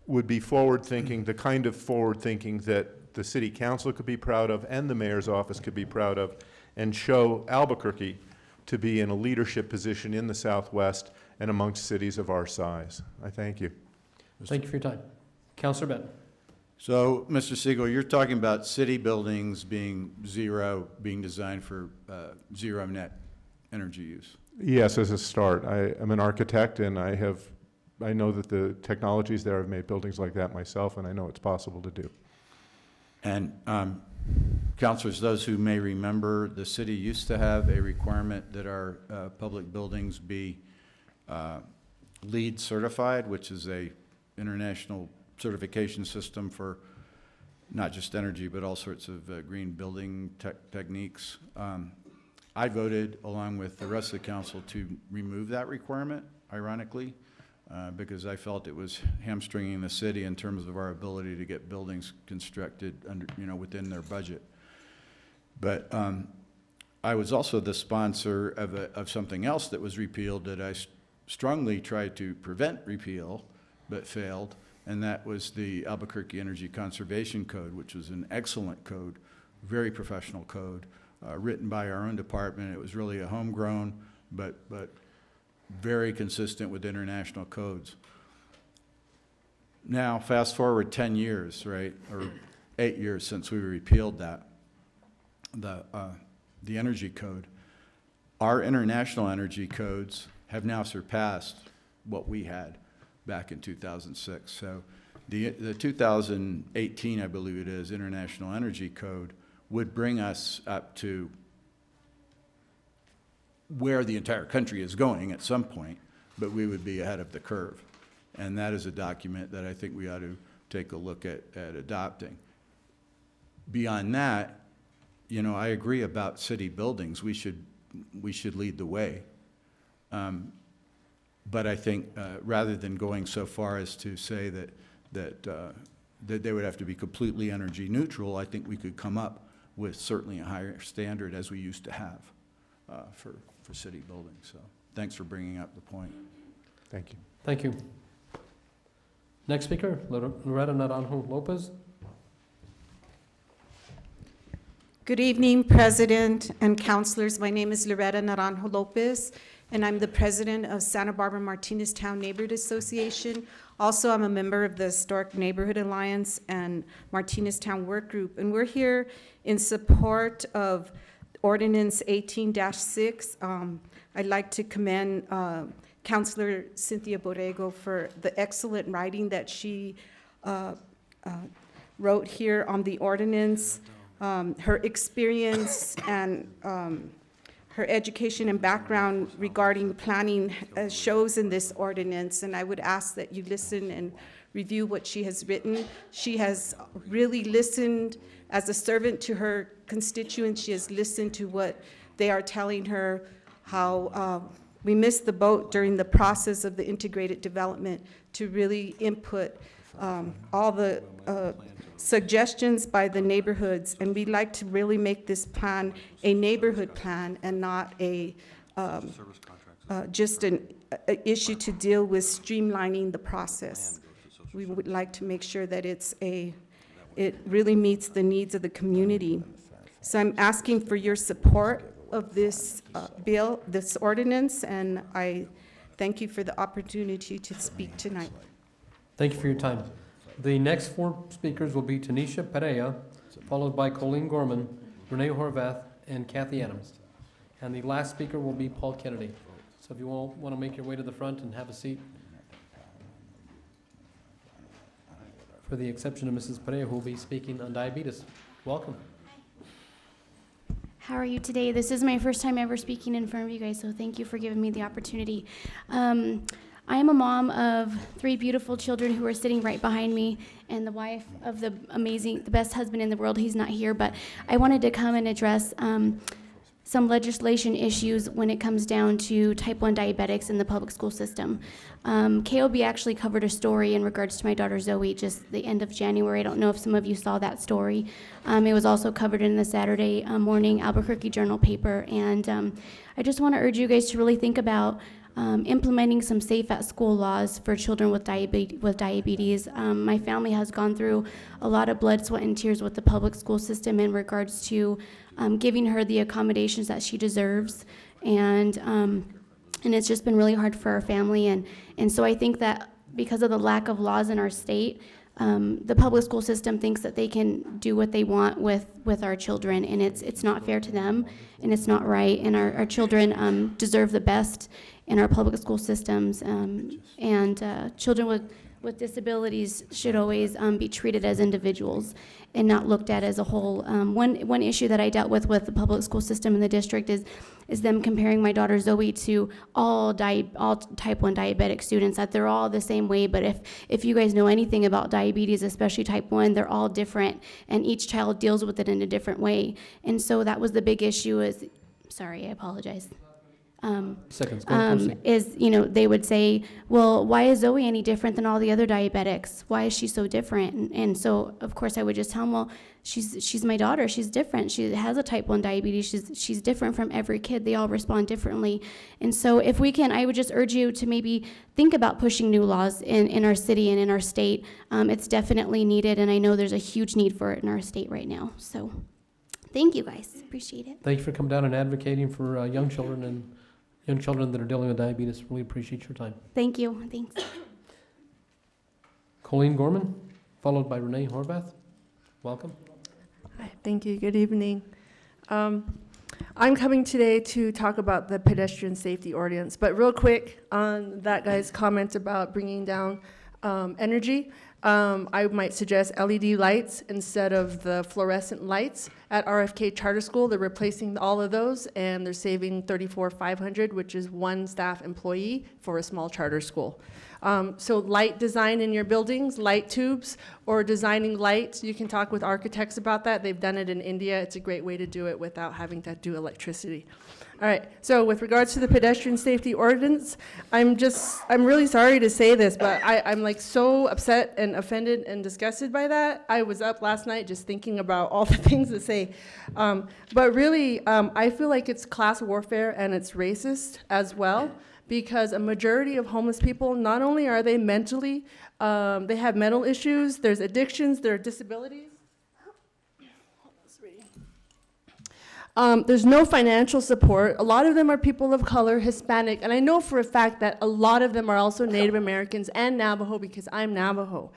would be forward-thinking, the kind of forward-thinking that the city council could be proud of and the mayor's office could be proud of, and show Albuquerque to be in a leadership position in the Southwest and amongst cities of our size. I thank you. Thank you for your time. Councilor Benton. So, Mr. Siegel, you're talking about city buildings being designed for zero net energy use. Yes, as a start. I am an architect, and I know that the technologies there have made buildings like that myself, and I know it's possible to do. And councilors, those who may remember, the city used to have a requirement that our public buildings be LEED certified, which is a international certification system for not just energy, but all sorts of green building techniques. I voted, along with the rest of the council, to remove that requirement, ironically, because I felt it was hamstringing the city in terms of our ability to get buildings constructed within their budget. But I was also the sponsor of something else that was repealed that I strongly tried to prevent repeal, but failed, and that was the Albuquerque Energy Conservation Code, which was an excellent code, very professional code, written by our own department. It was really a homegrown, but very consistent with international codes. Now, fast forward 10 years, right, or 8 years since we repealed that, the energy code. Our international energy codes have now surpassed what we had back in 2006. So The 2018, I believe it is, International Energy Code would bring us up to where the entire country is going at some point, but we would be ahead of the curve. And that is a document that I think we ought to take a look at adopting. Beyond that, you know, I agree about city buildings. We should lead the way. But I think rather than going so far as to say that they would have to be completely energy neutral, I think we could come up with certainly a higher standard as we used to have for city buildings. So thanks for bringing up the point. Thank you. Thank you. Next speaker, Loretta Naranjo Lopez. Good evening, President and councilors. My name is Loretta Naranjo Lopez, and I'm the president of Santa Barbara Martinez Town Neighborhood Association. Also, I'm a member of the Historic Neighborhood Alliance and Martinez Town Work Group, and we're here in support of Ordinance 18-6. I'd like to commend Councilor Cynthia Borrego for the excellent writing that she wrote here on the ordinance. Her experience and her education and background regarding planning shows in this ordinance, and I would ask that you listen and review what she has written. She has really listened as a servant to her constituents. She has listened to what they are telling her, how we missed the boat during the process of the integrated development to really input all the suggestions by the neighborhoods, and we'd like to really make this plan a neighborhood plan and not a just an issue to deal with streamlining the process. We would like to make sure that it really meets the needs of the community. So I'm asking for your support of this bill, this ordinance, and I thank you for the opportunity to speak tonight. Thank you for your time. The next four speakers will be Tanisha Perea, followed by Colleen Gorman, Renee Horvath, and Kathy Adams. And the last speaker will be Paul Kennedy. So if you all want to make your way to the front and have a seat. For the exception of Mrs. Perea, who will be speaking on diabetes. Welcome. How are you today? This is my first time ever speaking in front of you guys, so thank you for giving me the opportunity. I am a mom of 3 beautiful children who are sitting right behind me, and the wife of the best husband in the world. He's not here, but I wanted to come and address some legislation issues when it comes down to type 1 diabetics in the public school system. KOB actually covered a story in regards to my daughter Zoe just the end of January. I don't know if some of you saw that story. It was also covered in the Saturday morning Albuquerque Journal paper, and I just want to urge you guys to really think about implementing some safe at school laws for children with diabetes. My family has gone through a lot of blood, sweat, and tears with the public school system in regards to giving her the accommodations that she deserves, and it's just been really hard for our family, and so I think that because of the lack of laws in our state, the public school system thinks that they can do what they want with our children, and it's not fair to them, and it's not right, and our children deserve the best in our public school systems, and children with disabilities should always be treated as individuals and not looked at as a whole. One issue that I dealt with the public school system in the district is them comparing my daughter Zoe to all type 1 diabetic students, that they're all the same way, but if you guys know anything about diabetes, especially type 1, they're all different, and each child deals with it in a different way. And so that was the big issue sorry, I apologize. Is, they would say, well, why is Zoe any different than all the other diabetics? Why is she so different? And so, of course, I would just tell them, well, she's my daughter. She's different. She has a type 1 diabetes. She's different from every kid. They all respond differently. And so if we can, I would just urge you to maybe think about pushing new laws in our city and in our state. It's definitely needed, and I know there's a huge need for it in our state right now. So thank you, guys. Appreciate it. Thank you for coming down and advocating for young children that are dealing with diabetes. Really appreciate your time. Thank you. Thanks. Colleen Gorman, followed by Renee Horvath. Welcome. Hi, thank you. Good evening. I'm coming today to talk about the pedestrian safety ordinance, but real quick on that guy's comment about bringing down energy. I might suggest LED lights instead of the fluorescent lights. At RFK Charter School, they're replacing all of those, and they're saving $34,500, which is one staff employee for a small charter school. So light design in your buildings, light tubes, or designing lights, you can talk with architects about that. They've done it in India. It's a great way to do it without having to do electricity. All right, so with regards to the pedestrian safety ordinance, I'm really sorry to say this, but I'm like so upset and offended and disgusted by that. I was up last night just thinking about all the things to say. But really, I feel like it's class warfare and it's racist as well, because a majority of homeless people, not only are they mentally, they have mental issues, there's addictions, there are disabilities. There's no financial support. A lot of them are people of color, Hispanic, and I know for a fact that a lot of them are also Native Americans and Navajo because I'm Navajo.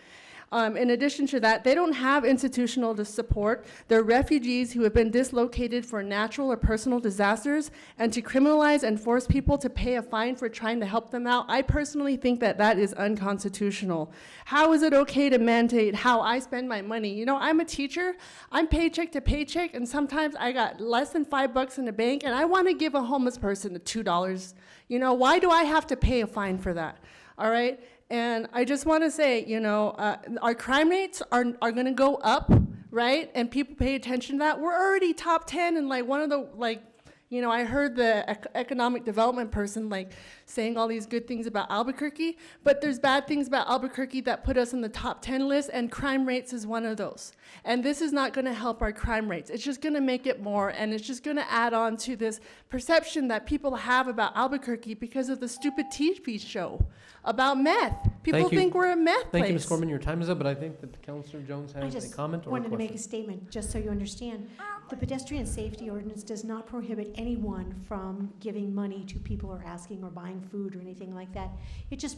In addition to that, they don't have institutional support. They're refugees who have been dislocated for natural or personal disasters, and to criminalize and force people to pay a fine for trying to help them out, I personally think that that is unconstitutional. How is it okay to mandate how I spend my money? You know, I'm a teacher, I'm paycheck to paycheck, and sometimes I got less than $5 in the bank, and I want to give a homeless person $2. You know, why do I have to pay a fine for that? All right? And I just want to say, you know, our crime rates are going to go up, right? And people pay attention to that. We're already top 10 and like one of the, like, you know, I heard the economic development person like saying all these good things about Albuquerque, but there's bad things about Albuquerque that put us in the top 10 list, and crime rates is one of those. And this is not going to help our crime rates. It's just going to make it more, and it's just going to add on to this perception that people have about Albuquerque because of the stupid TV show about meth. People think we're a meth place. Thank you, Ms. Corman. Your time is up, but I think that Councilor Jones has a comment or a wanted to make a question. statement, just so you understand. The pedestrian safety ordinance does not prohibit anyone from giving money to people or asking or buying food or anything like that. It just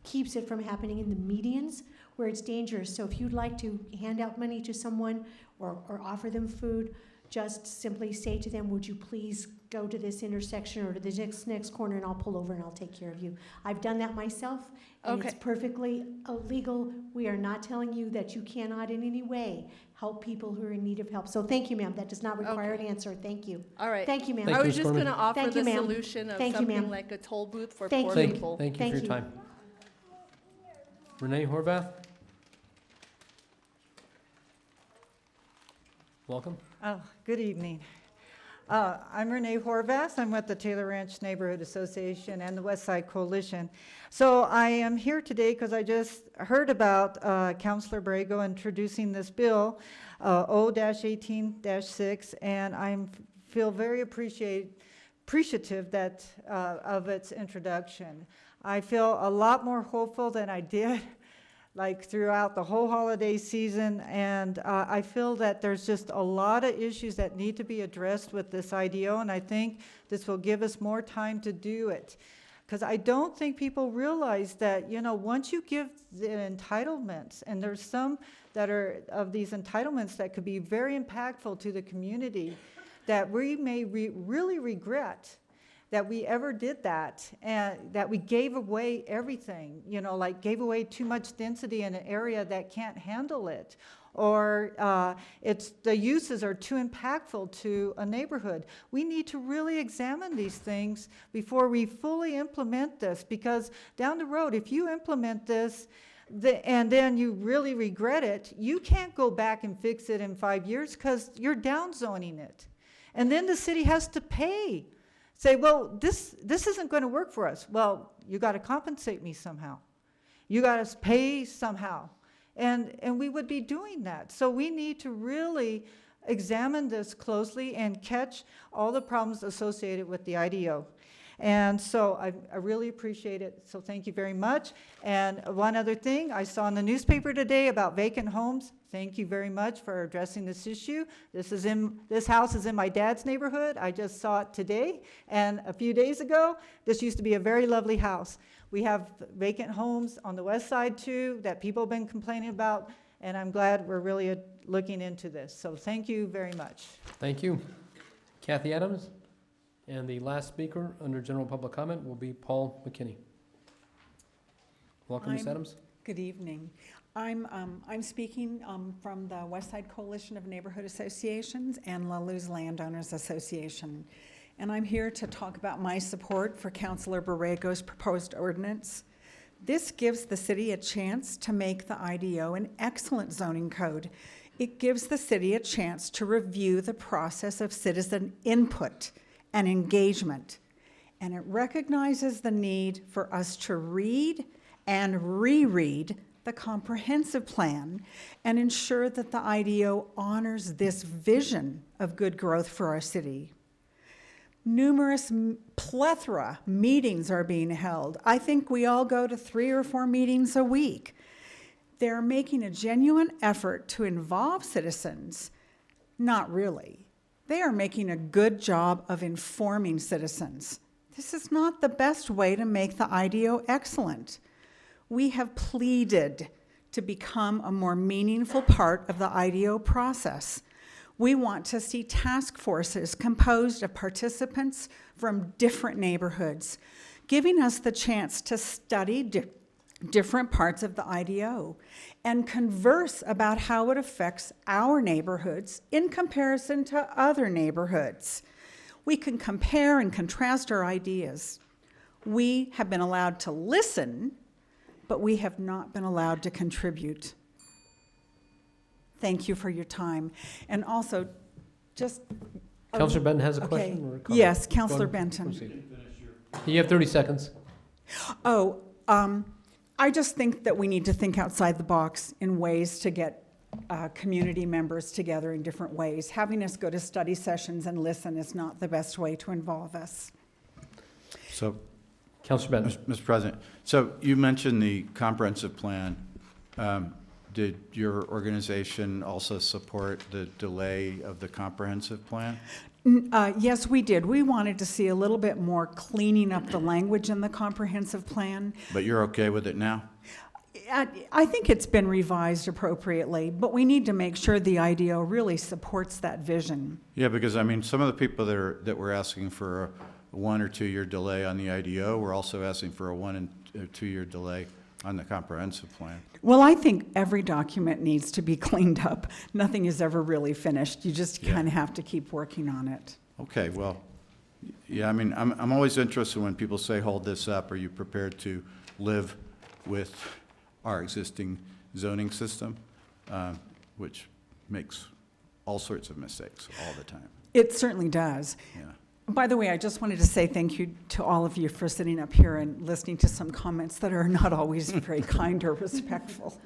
keeps it from happening in the medians where it's dangerous. So if you'd like to hand out money to someone or offer them food, just simply say to them, would you please go to this intersection or to the next corner, and I'll pull over and I'll take care of you. I've done that myself, and it's perfectly illegal. We are not telling you that you cannot in any way help people who are in need of help. So thank you, ma'am. That does not require an answer. Thank you. All right. Thank you, ma'am. I was just going to offer Thank the you, ma'am. solution of Thank you, something ma'am. like a toll booth for Thank poor you. people. Thank you for your time. Renee Horvath? Welcome. Oh, good evening. I'm Renee Horvath. I'm with the Taylor Ranch Neighborhood Association and the West Side Coalition. So I am here today because I just heard about Councilor Borrego introducing this bill, O-18-6, and I feel very appreciative that of its introduction. I feel a lot more hopeful than I did like throughout the whole holiday season, and I feel that there's just a lot of issues that need to be addressed with this IDO, and I think this will give us more time to do it. Because I don't think people realize that, you know, once you give the entitlements, and there's some that are of these entitlements that could be very impactful to the community, that we may really regret that we ever did that, and that we gave away everything, you know, like gave away too much density in an area that can't handle it, or the uses are too impactful to a neighborhood. We need to really examine these things before we fully implement this, because down the road, if you implement this, and then you really regret it, you can't go back and fix it in 5 years because you're downzoning it. And then the city has to pay. Say, well, this isn't going to work for us. Well, you got to compensate me somehow. You got to pay somehow. And we would be doing that. So we need to really examine this closely and catch all the problems associated with the IDO. And so I really appreciate it. So thank you very much. And one other thing, I saw in the newspaper today about vacant homes. Thank you very much for addressing this issue. This house is in my dad's neighborhood. I just saw it today. And a few days ago, this used to be a very lovely house. We have vacant homes on the west side too that people have been complaining about. And I'm glad we're really looking into this. So thank you very much. Thank you. Kathy Adams? And the last speaker under general public comment will be Paul McKinney. Welcome, Ms. Adams. Good evening. I'm speaking from the West Side Coalition of Neighborhood Associations and La Luz Landowners Association. And I'm here to talk about my support for Councilor Borrego's proposed ordinance. This gives the city a chance to make the IDO an excellent zoning code. It gives the city a chance to review the process of citizen input and engagement. And it recognizes the need for us to read and reread the comprehensive plan and ensure that the IDO honors this vision of good growth for our city. Numerous plethora meetings are being held. I think we all go to 3 or 4 meetings a week. They're making a genuine effort to involve citizens. Not really. They are making a good job of informing citizens. This is not the best way to make the IDO excellent. We have pleaded to become a more meaningful part of the IDO process. We want to see task forces composed of participants from different neighborhoods, giving us the chance to study different parts of the IDO and converse about how it affects our neighborhoods in comparison to other neighborhoods. We can compare and contrast our ideas. We have been allowed to listen, but we have not been allowed to contribute. Thank you for your time. And also, just... Councilor Benton has a okay. question or a comment? Yes, Councilor Go ahead, Benton. proceed. You have 30 seconds. Oh, I just think that we need to think outside the box in ways to get community members together in different ways. Having us go to study sessions and listen is not the best way to involve us. So, Councilor Benton. Mr. President, so you mentioned the comprehensive plan. Did your organization also support the delay of the comprehensive plan? Yes, we did. We wanted to see a little bit more cleaning up the language in the comprehensive plan. But you're okay with it now? I think it's been revised appropriately, but we need to make sure the IDO really supports that vision. Yeah, because I mean, some of the people that were asking for a 1 or 2 year delay on the IDO were also asking for a 1 and 2 year delay on the comprehensive plan. Well, I think every document needs to be cleaned up. Nothing is ever really finished. You just kind of have to keep working on it. Okay, well, yeah, I mean, I'm always interested when people say, hold this up. Are you prepared to live with our existing zoning system, which makes all sorts of mistakes all the time? It certainly does. Yeah. By the way, I just wanted to say thank you to all of you for sitting up here and listening to some comments that are not always very kind or respectful.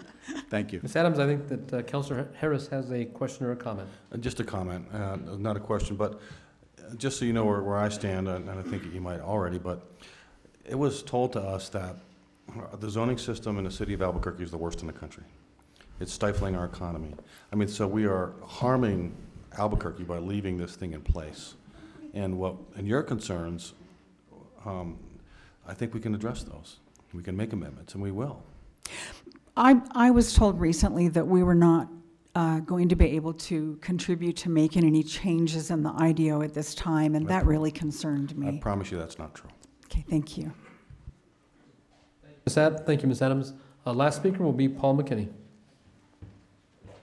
Thank you. Ms. Adams, I think that Councilor Harris has a question or a comment. Just a comment, not a question, but just so you know where I stand, and I think you might already, but it was told to us that the zoning system in the city of Albuquerque is the worst in the country. It's stifling our economy. I mean, so we are harming Albuquerque by leaving this thing in place. And your concerns, I think we can address those. We can make amendments, and we will. I was told recently that we were not going to be able to contribute to making any changes in the IDO at this time, and that really concerned me. I promise you that's not true. Okay, thank you. Thank you, Ms. Adams. Last speaker will be Paul McKinney.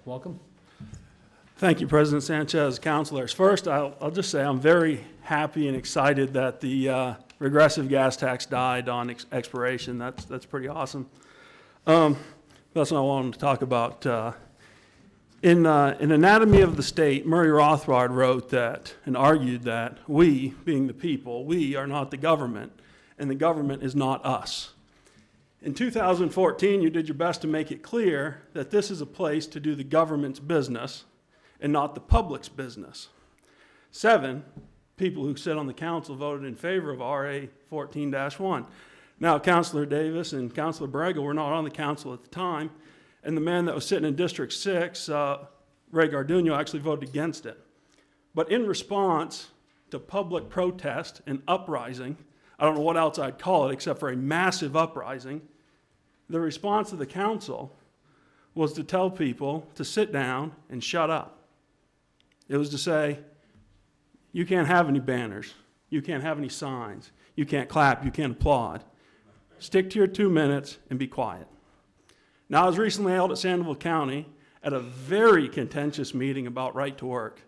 Welcome. Thank you, President Sanchez, councilors. First, I'll just say I'm very happy and excited that the regressive gas tax died on expiration. That's pretty awesome. That's what I wanted to talk about. In Anatomy of the State, Murray Rothbard wrote that and argued that we, being the people, we are not the government, and the government is not us. In 2014, you did your best to make it clear that this is a place to do the government's business and not the public's business. 7 people who sit on the council voted in favor of RA 14-1. Now, Councilor Davis and Councilor Borrego were not on the council at the time, and the man that was sitting in District 6, Ray Garduno, actually voted against it. But in response to public protest and uprising, I don't know what else I'd call it except for a massive uprising, the response of the council was to tell people to sit down and shut up. It was to say, you can't have any banners, you can't have any signs, you can't clap, you can't applaud. Stick to your 2 minutes and be quiet. Now, I was recently held at Sandoval County at a very contentious meeting about right to work.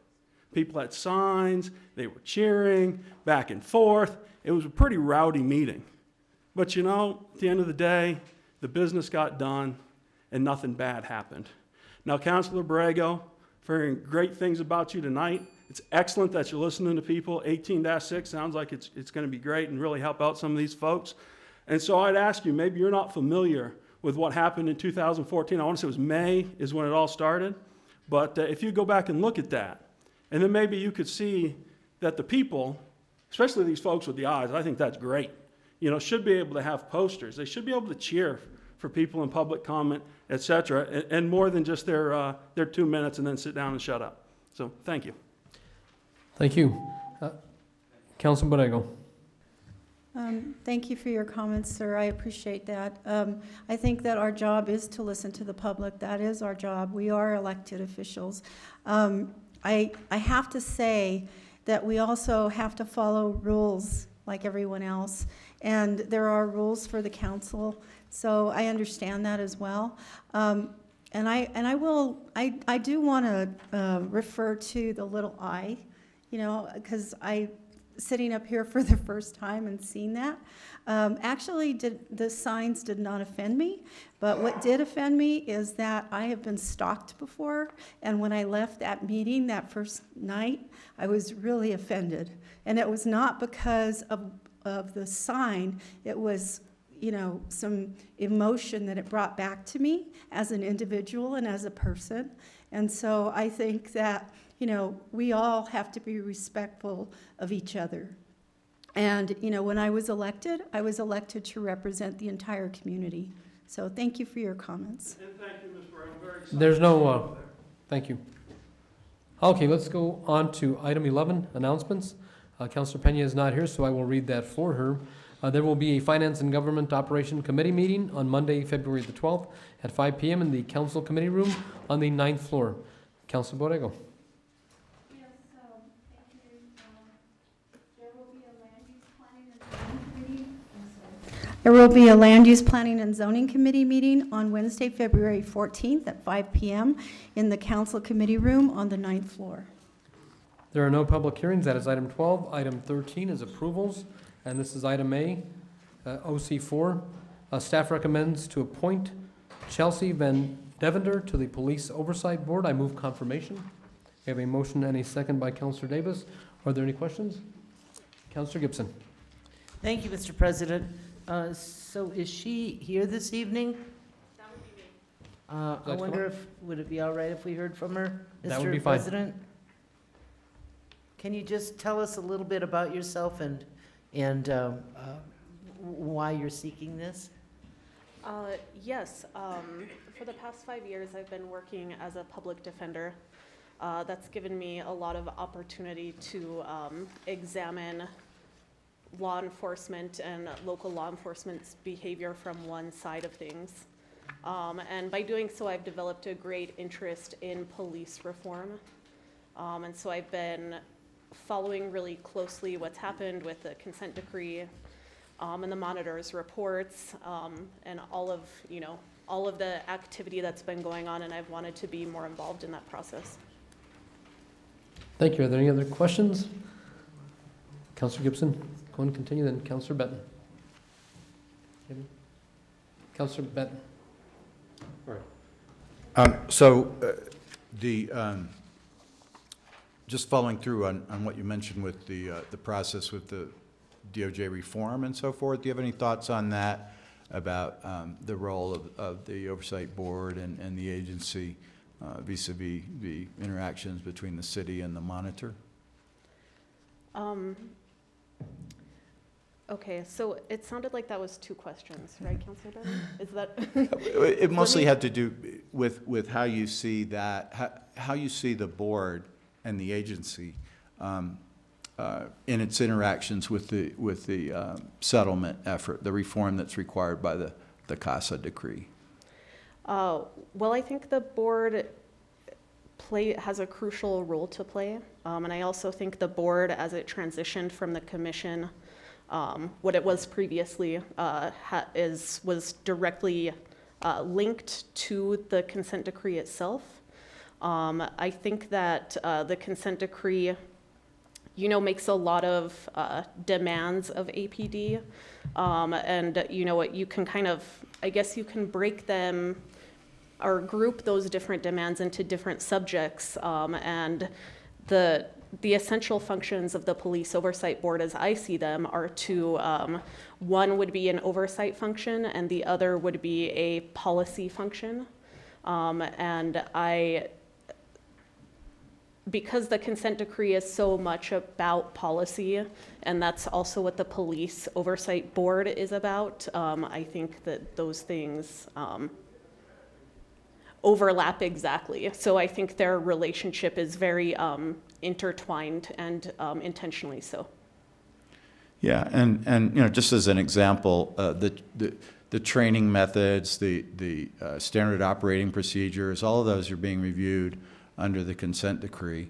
People had signs, they were cheering, back and forth. It was a pretty rowdy meeting. But you know, at the end of the day, the business got done and nothing bad happened. Now, Councilor Borrego, hearing great things about you tonight. It's excellent that you're listening to people. 18-6 sounds like it's going to be great and really help out some of these folks. And so I'd ask you, maybe you're not familiar with what happened in 2014. I want to say it was May is when it all started. But if you go back and look at that, and then maybe you could see that the people, especially these folks with the eyes, I think that's great, you know, should be able to have posters. They should be able to cheer for people in public comment, et cetera, and more than just their 2 minutes and then sit down and shut up. So thank you. Thank you. Councilor Borrego. Thank you for your comments, sir. I appreciate that. I think that our job is to listen to the public. That is our job. We are elected officials. I have to say that we also have to follow rules like everyone else, and there are rules for the council, so I understand that as well. And I do want to refer to the little I, you know, because sitting up here for the first time and seeing that. Actually, the signs did not offend me, but what did offend me is that I have been stalked before, and when I left that meeting that first night, I was really offended. And it was not because of the sign, it was, you know, some emotion that it brought back to me as an individual and as a person. And so I think that, you know, we all have to be respectful of each other. And, you know, when I was elected to represent the entire community. So thank you for your comments. And thank you, Ms. Burrow. I'm very excited. There's no, thank you. Okay, let's go on to item 11, announcements. Councilor Pena is not here, so I will read that for her. There will be a Finance and Government Operation Committee meeting on Monday, February the 12th at 5 p.m. in the Council Committee Room on the 9th floor. Councilor Borrego. Yes, thank you. There will be a land use planning and zoning committee. There will be a Land Use Planning and Zoning Committee meeting on Wednesday, February 14th at 5 p.m. in the Council Committee Room on the 9th floor. There are no public hearings. That is item 12. Item 13 is approvals, and this is item A, OC4. Staff recommends to appoint Chelsea Van Devender to the Police Oversight Board. I move confirmation. We have a motion and a second by Councilor Davis. Are there any questions? Councilor Gibson. Thank you, Mr. President. So is she here this evening? That would be me. I wonder if, would it be all right if we heard from her, That would be fine. Mr. President? Can you just tell us a little bit about yourself and why you're seeking this? Yes, for the past 5 years, I've been working as a public defender. That's given me a lot of opportunity to examine law enforcement and local law enforcement's behavior from one side of things. And by doing so, I've developed a great interest in police reform. And so I've been following really closely what's happened with the consent decree and the monitor's reports and all of the activity that's been going on, and I've wanted to be more involved in that process. Thank you. Are there any other questions? Councilor Gibson, go and continue, then Councilor Benton. Councilor Benton. All right. Just following through on what you mentioned with the process with the DOJ reform and so forth, do you have any thoughts on that, about the role of the Oversight Board and the agency vis-a-vis the interactions between the city and the monitor? Okay, so it sounded like that was two questions, right, Councilor Benton? Is that? It mostly had to do with how you see that, how you see the board and the agency in its interactions with the settlement effort, the reform that's required by the CASA decree. Well, I think the board has a crucial role to play, and I also think the board, as it transitioned from the commission, what it was previously, was directly linked to the consent decree itself. I think that the consent decree, you know, makes a lot of demands of APD. And you know what, you can kind of, I guess you can break them or group those different demands into different subjects. And the essential functions of the Police Oversight Board, as I see them, are to, one would be an oversight function and the other would be a policy function. And because the consent decree is so much about policy, and that's also what the Police Oversight Board is about, I think that those things overlap exactly. So I think their relationship is very intertwined and intentionally so. Yeah, and you know, just as an example, the training methods, the standard operating procedures, all of those are being reviewed under the consent decree.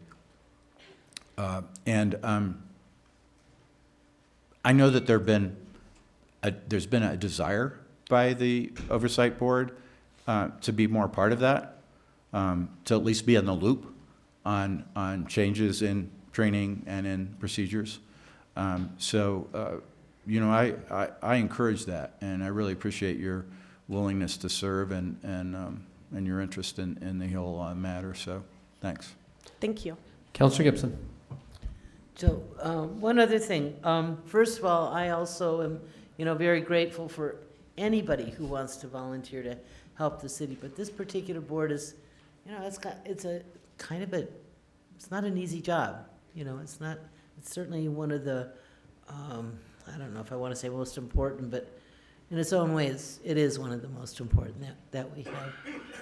I know that there's been a desire by the Oversight Board to be more part of that, to at least be in the loop on changes in training and in procedures. You know, I encourage that, and I really appreciate your willingness to serve and your interest in the whole matter. So, thanks. Thank you. Councilor Gibson. So, one other thing. First of all, I also am, you know, very grateful for anybody who wants to volunteer to help the city. But this particular board is, you know, it's not an easy job. You know, it's certainly one of the, I don't know if I want to say most important, but in its own ways, it is one of the most important that we have,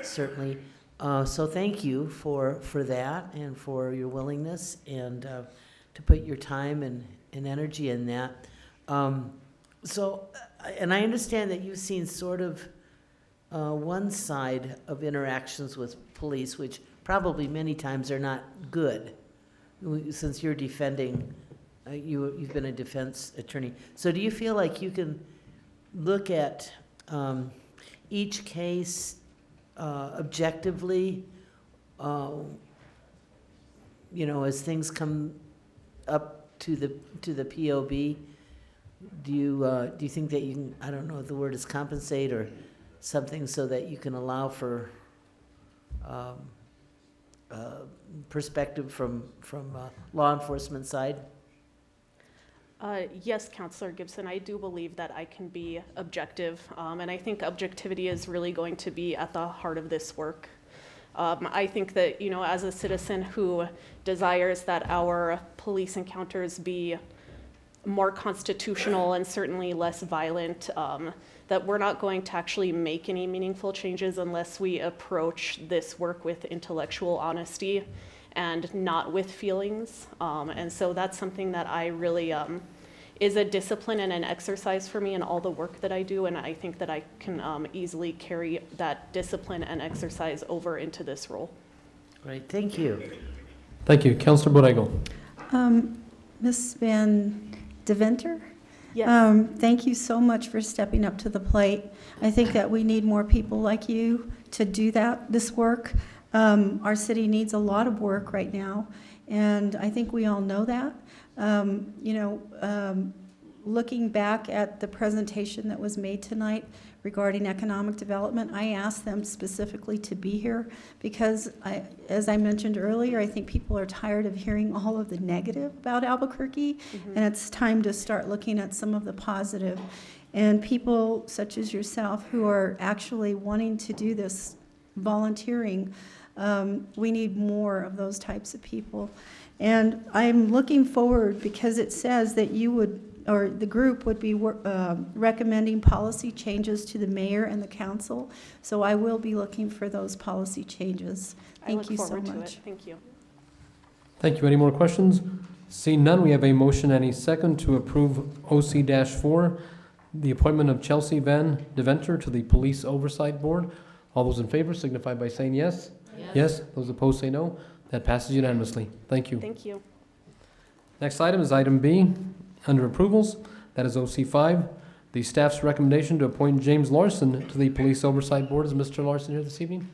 certainly. So thank you for that and for your willingness and to put your time and energy in that. And I understand that you've seen sort of one side of interactions with police, which probably many times are not good, since you're defending, you've been a defense attorney. So do you feel like you can look at each case objectively, you know, as things come up to the POB? Do you think that you can, I don't know if the word is compensate or something, so that you can allow for perspective from law enforcement side? Yes, Councilor Gibson, I do believe that I can be objective, and I think objectivity is really going to be at the heart of this work. I think that, you know, as a citizen who desires that our police encounters be more constitutional and certainly less violent, that we're not going to actually make any meaningful changes unless we approach this work with intellectual honesty and not with feelings. And so that's something that I really is a discipline and an exercise for me in all the work that I do, and I think that I can easily carry that discipline and exercise over into this role. Great, thank you. Thank you. Councilor Borrego. Ms. Van Deventer? Yes. Thank you so much for stepping up to the plate. I think that we need more people like you to do this work. Our city needs a lot of work right now, and I think we all know that. Looking back at the presentation that was made tonight regarding economic development, I asked them specifically to be here because, as I mentioned earlier, I think people are tired of hearing all of the negative about Albuquerque, and it's time to start looking at some of the positive. And people such as yourself who are actually wanting to do this volunteering, we need more of those types of people. And I'm looking forward because it says that you would, or the group would be recommending policy changes to the mayor and the council. So I will be looking for those policy changes. Thank you so much. Thank you. Thank you. Any more questions? Seeing none, we have a motion and a second to approve OC-4, the appointment of Chelsea Van Deventer to the Police Oversight Board. All those in favor signify by saying yes. Yes. Those opposed say no. That passes unanimously. Thank you. Thank you. Next item is item B under approvals. That is OC5, The staff's recommendation to appoint James Larson to the Police Oversight Board. Is Mr. Larson here this evening?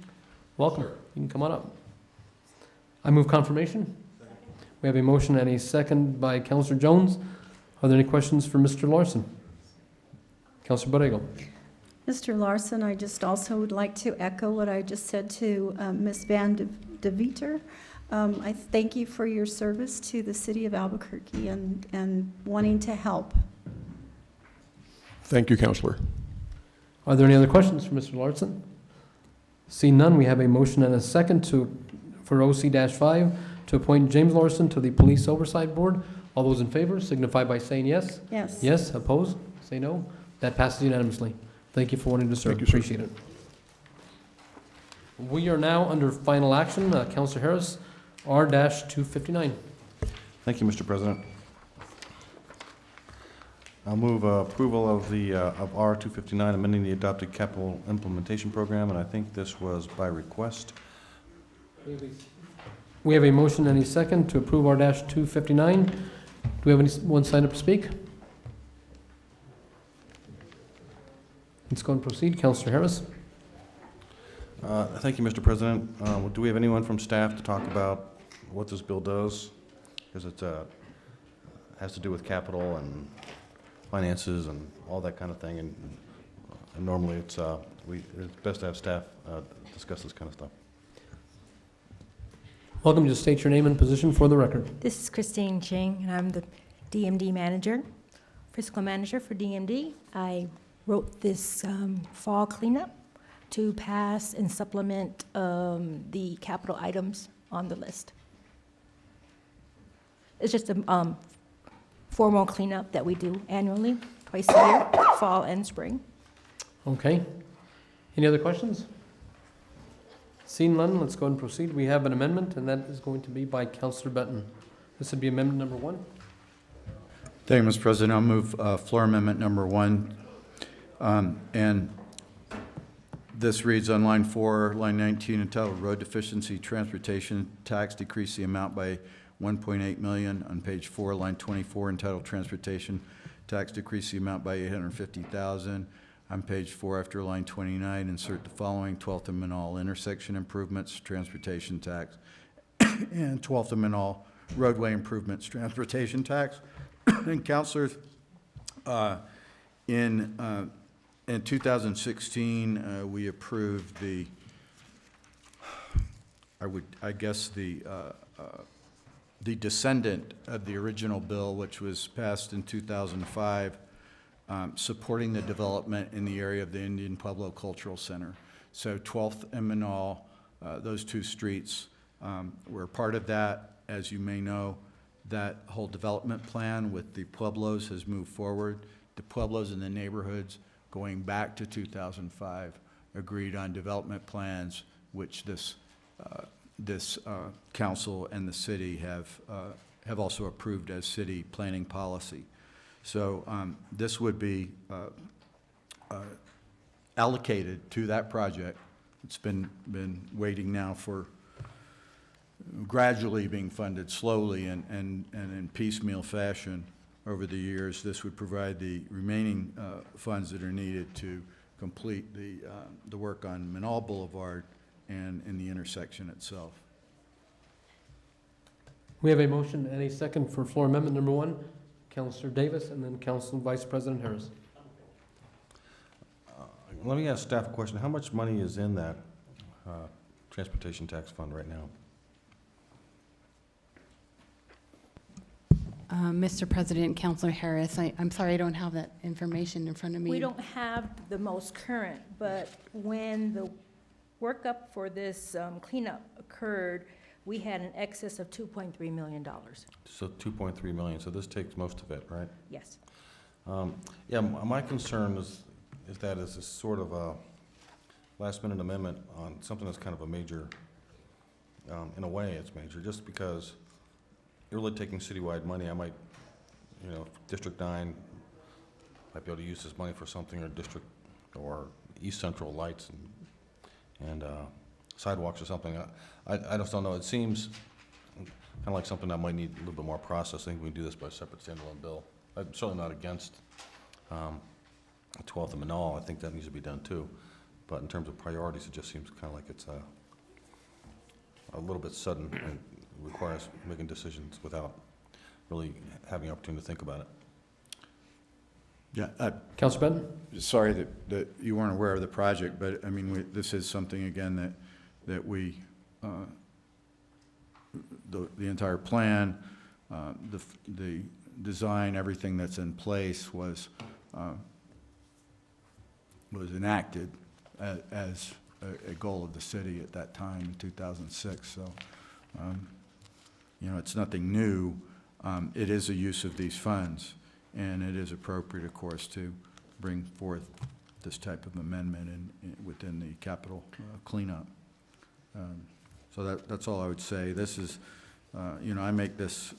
Welcome. You can come on up. I move confirmation. We have a motion and a second by Councilor Jones. Are there any questions for Mr. Larson? Councilor Borrego. Mr. Larson, I just also would like to echo what I just said to Ms. Van de Vieter. I thank you for your service to the city of Albuquerque and wanting to help. Thank you, Counselor. Are there any other questions for Mr. Larson? Seeing none, we have a motion and a second for OC-5 to appoint James Larson to the Police Oversight Board. All those in favor signify by saying yes. Yes. Yes, opposed, say no. That passes unanimously. Thank you for wanting to serve. Thank you, sir. Appreciate it. We are now under final action. Councilor Harris, R-259. Thank you, Mr. President. I'll move approval of the of R-259, amending the adopted capital implementation program, and I think this was by request. We have a motion and a second to approve R-259. Do we have anyone signed up to speak? Let's go and proceed. Councilor Harris. Thank you, Mr. President. Do we have anyone from staff to talk about what this bill does? Because it has to do with capital and finances and all that kind of thing. And normally it's best to have staff discuss this kind of stuff. Welcome. Just state your name and position for the record. This is Christine Ching, and I'm the DMD manager, fiscal manager for DMD. I wrote this fall cleanup to pass and supplement the capital items on the list. It's just a formal cleanup that we do annually, twice a year, fall and spring. Okay. Any other questions? Seeing none, let's go ahead and proceed. We have an amendment, and that is going to be by Councilor Benton. This would be amendment number 1. Thank you, Mr. President. I'll move floor amendment number 1. And this reads on line 4, line 19, entitled Road Deficiency Transportation Tax, decrease the amount by $1.8 million. On page 4, line 24, entitled Transportation Tax, decrease the amount by $850,000. On page 4, after line 29, insert the following: 12th and Manal intersection improvements, transportation tax, and 12th and Manal roadway improvements, transportation tax. And councilors, in 2016, we approved the descendant of the original bill, which was passed in 2005, supporting the development in the area of the Indian Pueblo Cultural Center. So 12th and Manal, those two streets were part of that. As you may know, that whole development plan with the Pueblos has moved forward. The Pueblos and the neighborhoods, going back to 2005, agreed on development plans, which this council and the city have also approved as city planning policy. So this would be allocated to that project. It's been waiting now for gradually being funded slowly and in piecemeal fashion over the years. This would provide the remaining funds that are needed to complete the work on Manal Boulevard and in the intersection itself. We have a motion and a second for floor amendment number 1. Councilor Davis, and then Council Vice President Harris. Let me ask staff a question. How much money is in that transportation tax fund right now? Mr. President, Councilor Harris, I'm sorry I don't have that information in front of me. We don't have the most current, but when the workup for this cleanup occurred, we had an excess of $2.3 million. So $2.3 million. So this takes most of it, right? Yes. Yeah, my concern is that it's a sort of a last-minute amendment on something that's kind of a major. In a way, it's major, just because you're really taking citywide money. I might, District 9 might be able to use this money for something, or District or East Central lights and sidewalks or something. I just don't know. It seems kind of like something that might need a little bit more process. I think we can do this by a separate standalone bill. I'm certainly not against 12th and Manal, I think that needs to be done too. But in terms of priorities, it just seems kind of like it's a little bit sudden and requires making decisions without really having the opportunity to think about it. Yeah, Councilor Benton? sorry that you weren't aware of the project, but I mean, this is something, again, that we, the entire plan, the design, everything that's in place was enacted as a goal of the city at that time in 2006. So, it's nothing new. It is a use of these funds, and it is appropriate, of course, to bring forth this type of amendment within the capital cleanup. So that's all I would say. This is, I make this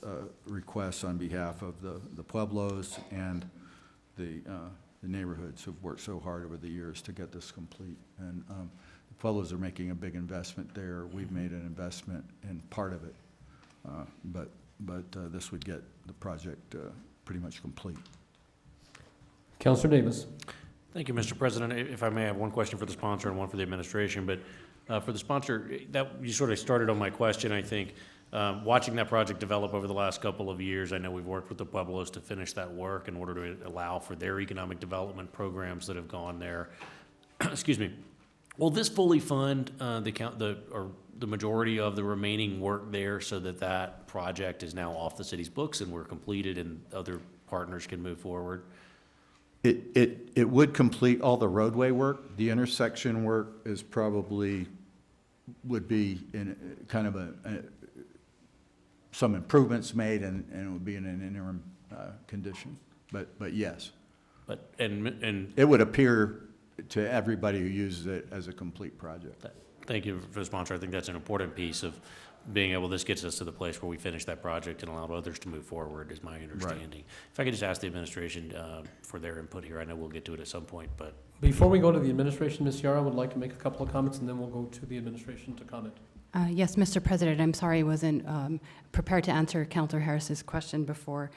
request on behalf of the Pueblos and the neighborhoods who've worked so hard over the years to get this complete. And the Pueblos are making a big investment there. We've made an investment in part of it, but this would get the project pretty much complete. Councilor Davis. Thank you, Mr. President. If I may, I have one question for the sponsor and one for the administration. But for the sponsor, that you sort of started on my question, I think. Watching that project develop over the last couple of years, I know we've worked with the Pueblos to finish that work in order to allow for their economic development programs that have gone there. Excuse me. Will this fully fund the majority of the remaining work there so that that project is now off the city's books and we're completed and other partners can move forward? It would complete all the roadway work. The intersection work is would be in kind of some improvements made, and it would be in an interim condition. But yes. And it would appear to everybody who uses it as a complete project. Thank you for the sponsor. I think that's an important piece of being able, this gets us to the place where we finish that project and allow others to move forward, is my understanding. Right. If I could just ask the administration for their input here. I know we'll get to it at some point, but. Before we go to the administration, Ms. Yara would like to make a couple of comments, and then we'll go to the administration to comment. Yes, Mr. President, I'm sorry I wasn't prepared to answer Councilor Harris's question before.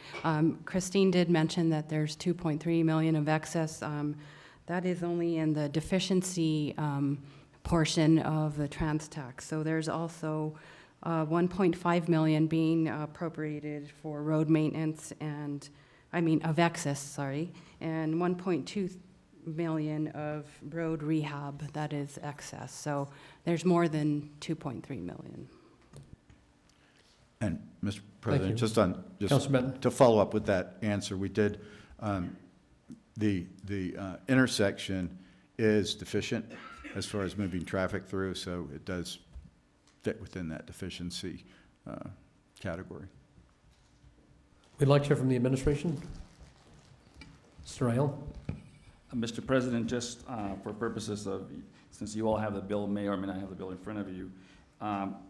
Christine did mention that there's $2.3 million of excess. That is only in the deficiency portion of the trans tax. So there's also $1.5 million being appropriated for road maintenance of excess, sorry, and $1.2 million of road rehab that is excess. So there's more than $2.3 million. And Mr. President, just to follow up with that answer, we did, the intersection is deficient as far as moving traffic through, so it does fit within that deficiency category. We'd like to hear from the administration. Mr. Rael. Mr. President, just for purposes of, since you all have the bill, may or may not have the bill in front of you,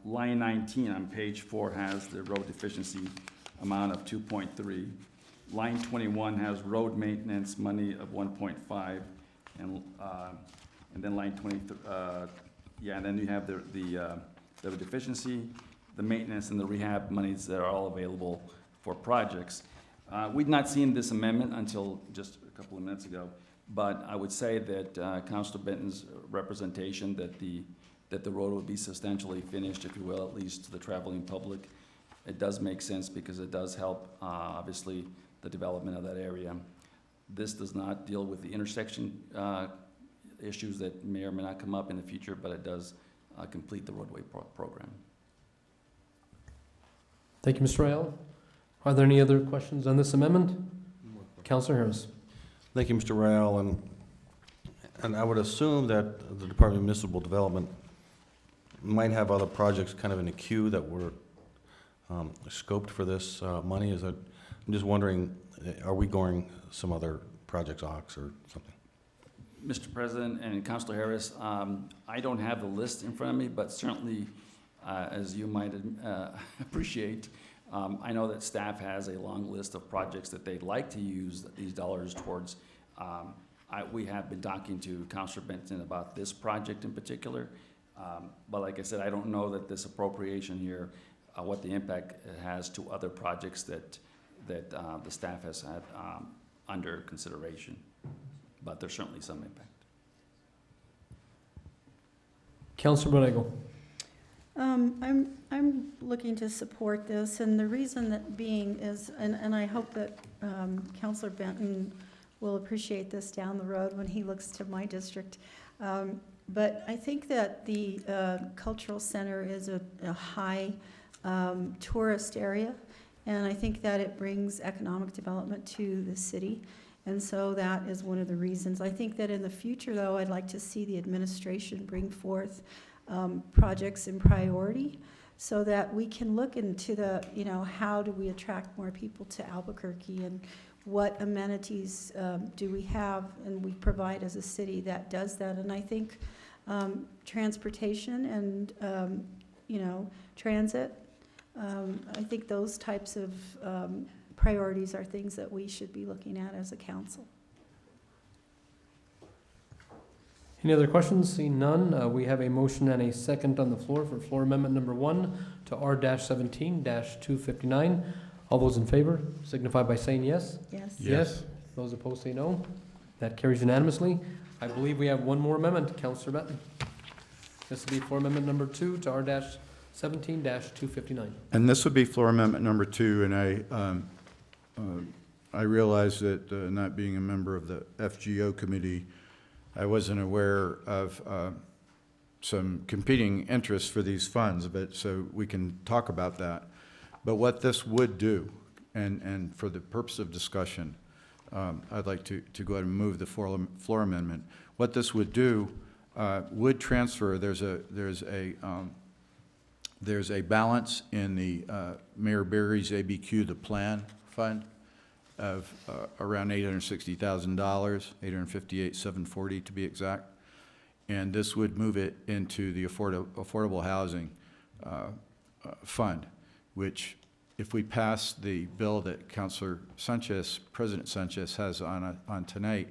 line 19 on page 4 has the road deficiency amount of 2.3. Line 21 has road maintenance money of 1.5, and then line 20, and then you have the deficiency, the maintenance, and the rehab monies that are all available for projects. We'd not seen this amendment until just a couple of minutes ago, but I would say that Councilor Benton's representation that the road would be substantially finished, if you will, at least to the traveling public, it does make sense because it does help, obviously, the development of that area. This does not deal with the intersection issues that may or may not come up in the future, but it does complete the roadway program. Thank you, Mr. Rael. Are there any other questions on this amendment? Councilor Harris. Thank you, Mr. Rael, and I would assume that the Department of Municipal Development might have other projects kind of in the queue that were scoped for this money. I'm just wondering, are we going some other projects, Ox or something? Mr. President and Councilor Harris, I don't have the list in front of me, but certainly, as you might appreciate, I know that staff has a long list of projects that they'd like to use these dollars towards. We have been talking to Councilor Benton about this project in particular, but like I said, I don't know that this appropriation here, what the impact it has to other projects that the staff has had under consideration. but there's certainly some impact. Councilor Borrego. I'm looking to support this, and the reason that being is, and I hope that Councilor Benton will appreciate this down the road when he looks to my district. But I think that the cultural center is a high tourist area, and I think that it brings economic development to the city. And so that is one of the reasons. I think that in the future, though, I'd like to see the administration bring forth projects in priority so that we can look into the, how do we attract more people to Albuquerque, and what amenities do we have and we provide as a city that does that. And I think transportation and, transit, I think those types of priorities are things that we should be looking at as a council. Any other questions? Seeing none, we have a motion and a second on the floor for floor amendment number 1 to R-17-259. All those in favor signify by saying yes. Yes. Yes. Those opposed say no. That carries unanimously. I believe we have one more amendment, Councilor Benton. This will be floor amendment number 2 to R-17-259. And this would be floor amendment number 2, and I realize that not being a member of the FGO committee, I wasn't aware of some competing interests for these funds, but so we can talk about that. But what this would do, and for the purpose of discussion, I'd like to go ahead and move the floor amendment. What this would do would transfer. There's a balance in the Mayor Berry's ABQ, the plan fund, of around $860,000, $858,740 to be exact, and this would move it into the affordable housing fund, which, if we pass the bill that Councilor Sanchez, President Sanchez, has on tonight,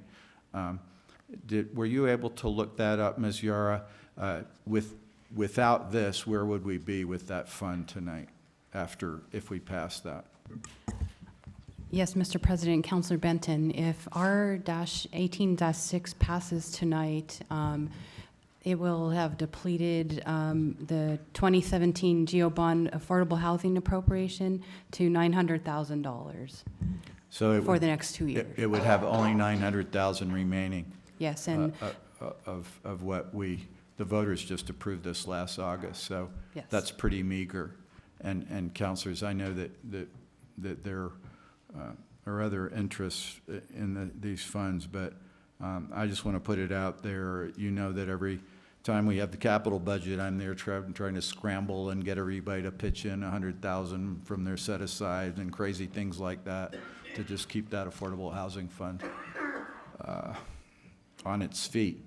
were you able to look that up, Ms. Yara? Without this, where would we be with that fund tonight, if we pass that? Yes, Mr. President, Councilor Benton, if R-18-6 passes tonight, it will have depleted the 2017 GeoBond affordable housing appropriation to $900,000 for the next 2 years. It would have only $900,000 remaining. Yes, and of what the voters just approved this last August. So yes. That's pretty meager. And councilors, I know that there are other interests in these funds, but I just want to put it out there. You know that every time we have the capital budget, I'm there trying to scramble and get everybody to pitch in $100,000 from their set aside and crazy things like that to just keep that affordable housing fund on its feet.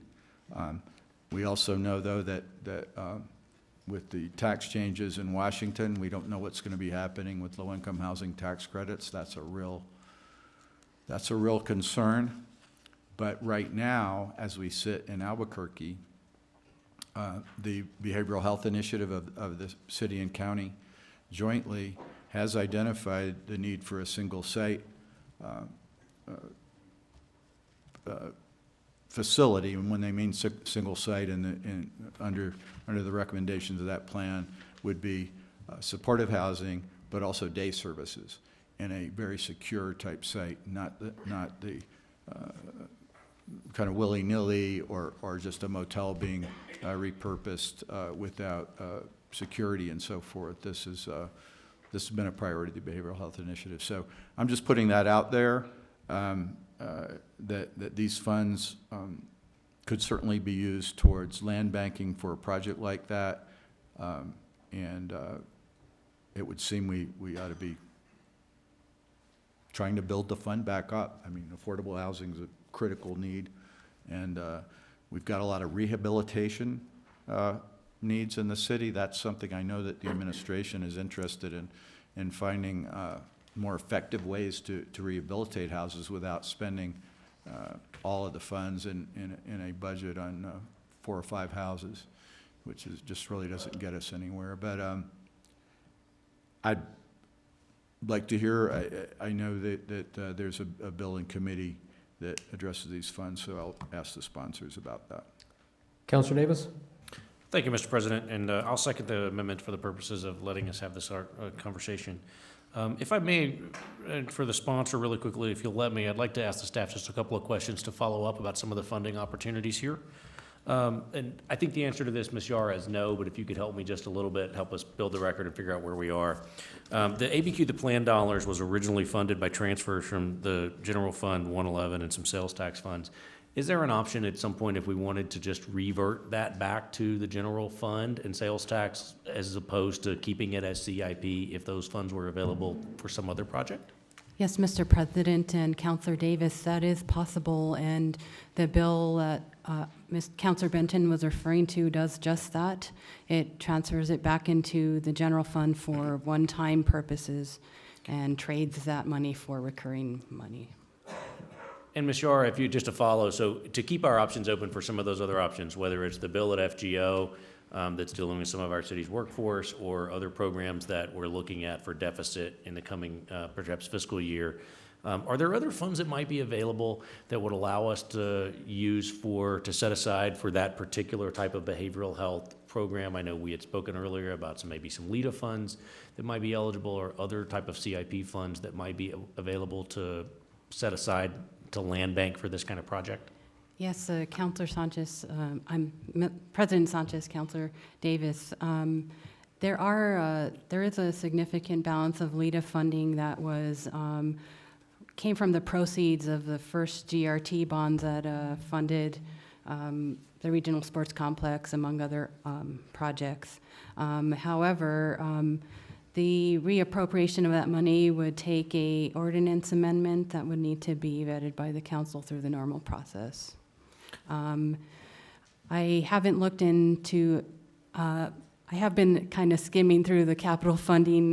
We also know, though, that with the tax changes in Washington, we don't know what's going to be happening with low-income housing tax credits. That's a real concern. But right now, as we sit in Albuquerque, the Behavioral Health Initiative of the city and county jointly has identified the need for a single site facility, and when they mean single site under the recommendations of that plan would be supportive housing, but also day services in a very secure type site, not the kind of willy-nilly or just a motel being repurposed without security and so forth. This has been a priority of the Behavioral Health Initiative. So I'm just putting that out there. That these funds could certainly be used towards land banking for a project like that, and it would seem we ought to be trying to build the fund back up. I mean, affordable housing is a critical need, and we've got a lot of rehabilitation needs in the city. That's something I know that the administration is interested in finding more effective ways to rehabilitate houses without spending all of the funds in a budget on 4 or 5 houses, which just really doesn't get us anywhere. But I'd like to hear, I know that there's a bill in committee that addresses these funds, so I'll ask the sponsors about that. Counselor Davis? Thank you, Mr. President, and I'll second the amendment for the purposes of letting us have this conversation. If I may, for the sponsor really quickly, if you'll let me, I'd like to ask the staff just a couple of questions to follow up about some of the funding opportunities here. And I think the answer to this, Ms. Yara, is no, but if you could help me just a little bit, help us build the record and figure out where we are. The ABQ, the plan dollars, was originally funded by transfers from the General Fund 111 and some sales tax funds. Is there an option at some point if we wanted to just revert that back to the general fund and sales tax as opposed to keeping it as CIP if those funds were available for some other project? Yes, Mr. President and Councilor Davis, that is possible, and the bill that Councilor Benton was referring to does just that. It transfers it back into the general fund for one-time purposes and trades that money for recurring money. And Ms. Yara, if you just to follow, so to keep our options open for some of those other options, whether it's the bill at FGO that's dealing with some of our city's workforce or other programs that we're looking at for deficit in the coming perhaps fiscal year, are there other funds that might be available that would allow us to use to set aside for that particular type of behavioral health program? I know we had spoken earlier about maybe some LEDA funds that might be eligible or other type of CIP funds that might be available to set aside to land bank for this kind of project? Yes, Councilor Sanchez, President Sanchez, Councilor Davis. There is a significant balance of LEDA funding that was came from the proceeds of the first GRT bonds that funded the regional sports complex, among other projects. However, the reappropriation of that money would take a ordinance amendment that would need to be vetted by the council through the normal process. I haven't looked into, I have been kind of skimming through the capital funding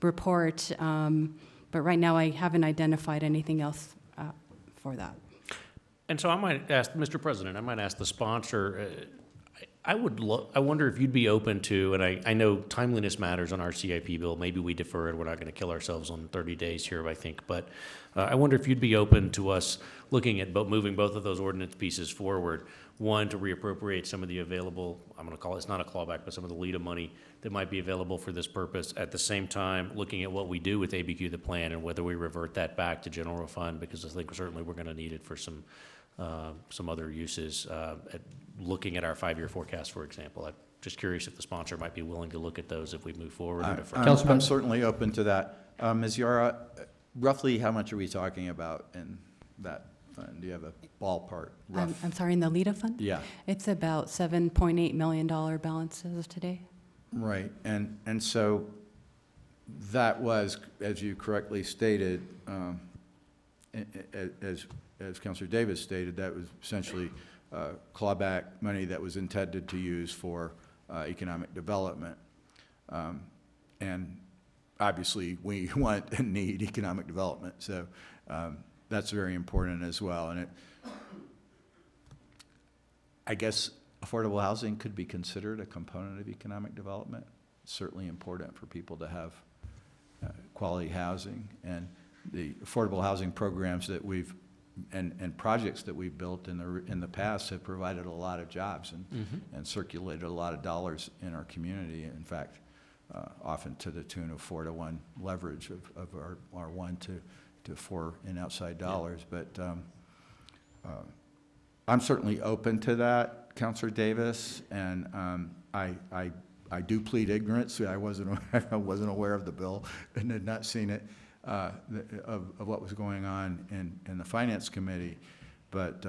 report, but right now I haven't identified anything else for that. And so I might ask, Mr. President, I might ask the sponsor, I wonder if you'd be open to, and I know timeliness matters on our CIP bill. Maybe we defer it. We're not going to kill ourselves on 30 days here, I think. But I wonder if you'd be open to us looking at moving both of those ordinance pieces forward. One, to reappropriate some of the available, I'm going to call it, it's not a clawback, but some of the LEDA money that might be available for this purpose. At the same time, looking at what we do with ABQ, the plan, and whether we revert that back to general fund, because I think certainly we're going to need it for some other uses, looking at our 5-year forecast, for example. I'm just curious if the sponsor might be willing to look at those if we move forward. I'm certainly open to that. Ms. Yara, roughly how much are we talking about in that fund? Do you have a ballpark? I'm sorry, in the LEDA fund? Yeah. It's about $7.8 million balance as of today. Right, and so that was, as you correctly stated, as Councilor Davis stated, that was essentially clawback money that was intended to use for economic development. And obviously, we want and need economic development, so that's very important as well. And I guess affordable housing could be considered a component of economic development. It's certainly important for people to have quality housing, and the affordable housing programs that we've and projects that we've built in the past have provided a lot of jobs and circulated a lot of dollars in our community. In fact, often to the tune of 4-to-1 leverage of our 1 to 4 in outside dollars. But I'm certainly open to that, Councilor Davis, and I do plead ignorance. I wasn't aware of the bill and had not seen it. Of what was going on in the Finance Committee, but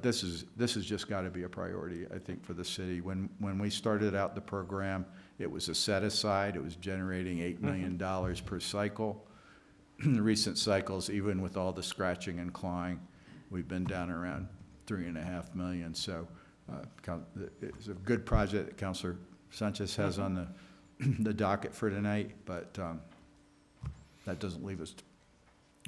this has just got to be a priority, I think, for the city. When we started out the program, it was a set aside. It was generating $8 million per cycle. In the recent cycles, even with all the scratching and clawing, we've been down around $3.5 million. So it's a good project that Councilor Sanchez has on the docket for tonight, but that doesn't leave us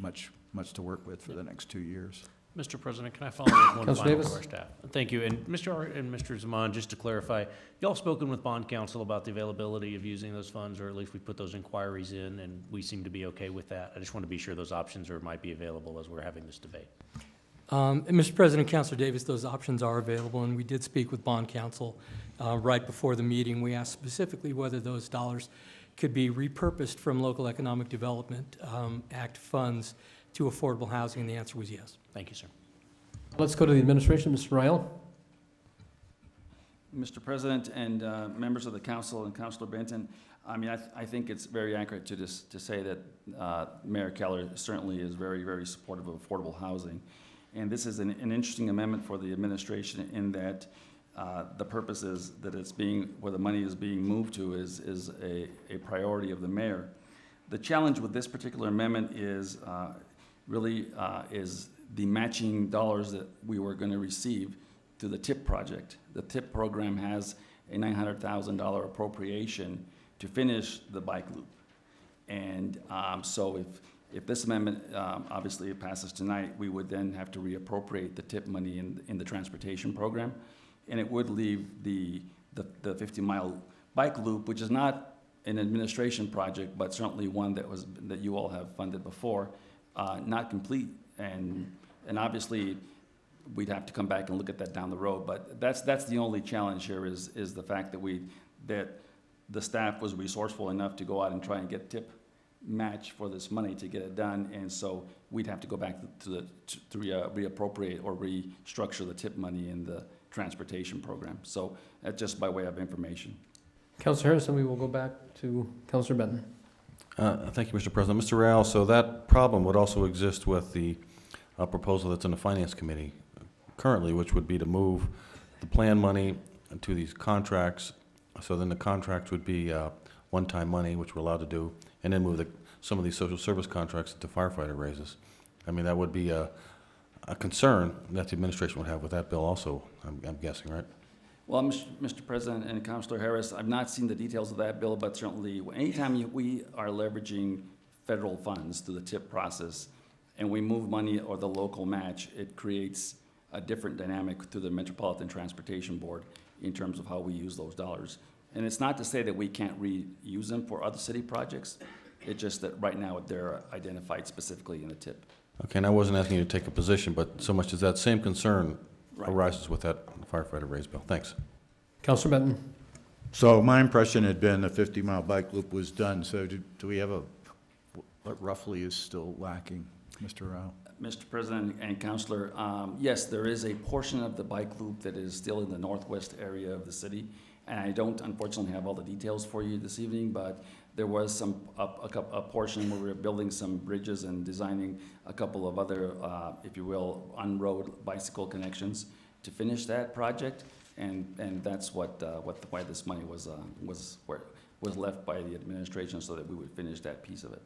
much to work with for the next 2 years. Mr. President, can I follow up with one Councilor final Davis? to our staff? Thank you. And Mr. Zaman, just to clarify, y'all spoken with bond counsel about the availability of using those funds, or at least we put those inquiries in, and we seem to be okay with that. I just want to be sure those options might be available as we're having this debate. And Mr. President, Councilor Davis, those options are available, and we did speak with bond counsel right before the meeting. We asked specifically whether those dollars could be repurposed from Local Economic Development Act funds to affordable housing, and the answer was yes. Thank you, sir. Let's go to the administration. Mr. Rael. Mr. President and members of the council and Councilor Benton, I mean, I think it's very accurate to say that Mayor Keller certainly is very, very supportive of affordable housing. And this is an interesting amendment for the administration in that the purpose is that where the money is being moved to is a priority of the mayor. The challenge with this particular amendment is is the matching dollars that we were going to receive through the TIP project. The TIP program has a $900,000 appropriation to finish the bike loop. And so if this amendment obviously passes tonight, we would then have to reappropriate the TIP money in the transportation program. And it would leave the 50-mile bike loop, which is not an administration project, but certainly one that you all have funded before, not complete. And obviously, we'd have to come back and look at that down the road. But that's the only challenge here is the fact that the staff was resourceful enough to go out and try and get TIP match for this money to get it done. And so we'd have to go back to reappropriate or restructure the TIP money in the transportation program. So that's just by way of information. Councilor Harris, and we will go back to Councilor Benton. Thank you, Mr. President. Mr. Rao, so that problem would also exist with the proposal that's in the Finance Committee currently, which would be to move the plan money to these contracts. So then the contracts would be one-time money, which we're allowed to do, and then move some of these social service contracts into firefighter raises. I mean, that would be a concern that the administration would have with that bill also, I'm guessing, right? Well, Mr. President and Councilor Harris, I've not seen the details of that bill, but certainly anytime we are leveraging federal funds through the TIP process and we move money or the local match, it creates a different dynamic through the Metropolitan Transportation Board in terms of how we use those dollars. And it's not to say that we can't reuse them for other city projects. It's just that right now they're identified specifically in the TIP. Okay, and I wasn't asking you to take a position, but so much as that same concern arises with that firefighter raise bill. Thanks. Councilor Benton. So my impression had been the 50-mile bike loop was done. So do we have what roughly is still lacking, Mr. Rao? Mr. President and Councilor, yes, there is a portion of the bike loop that is still in the northwest area of the city. And I don't unfortunately have all the details for you this evening, but there was a portion where we were building some bridges and designing a couple of other, if you will, on-road bicycle connections to finish that project. And that's why this money was left by the administration, so that we would finish that piece of it.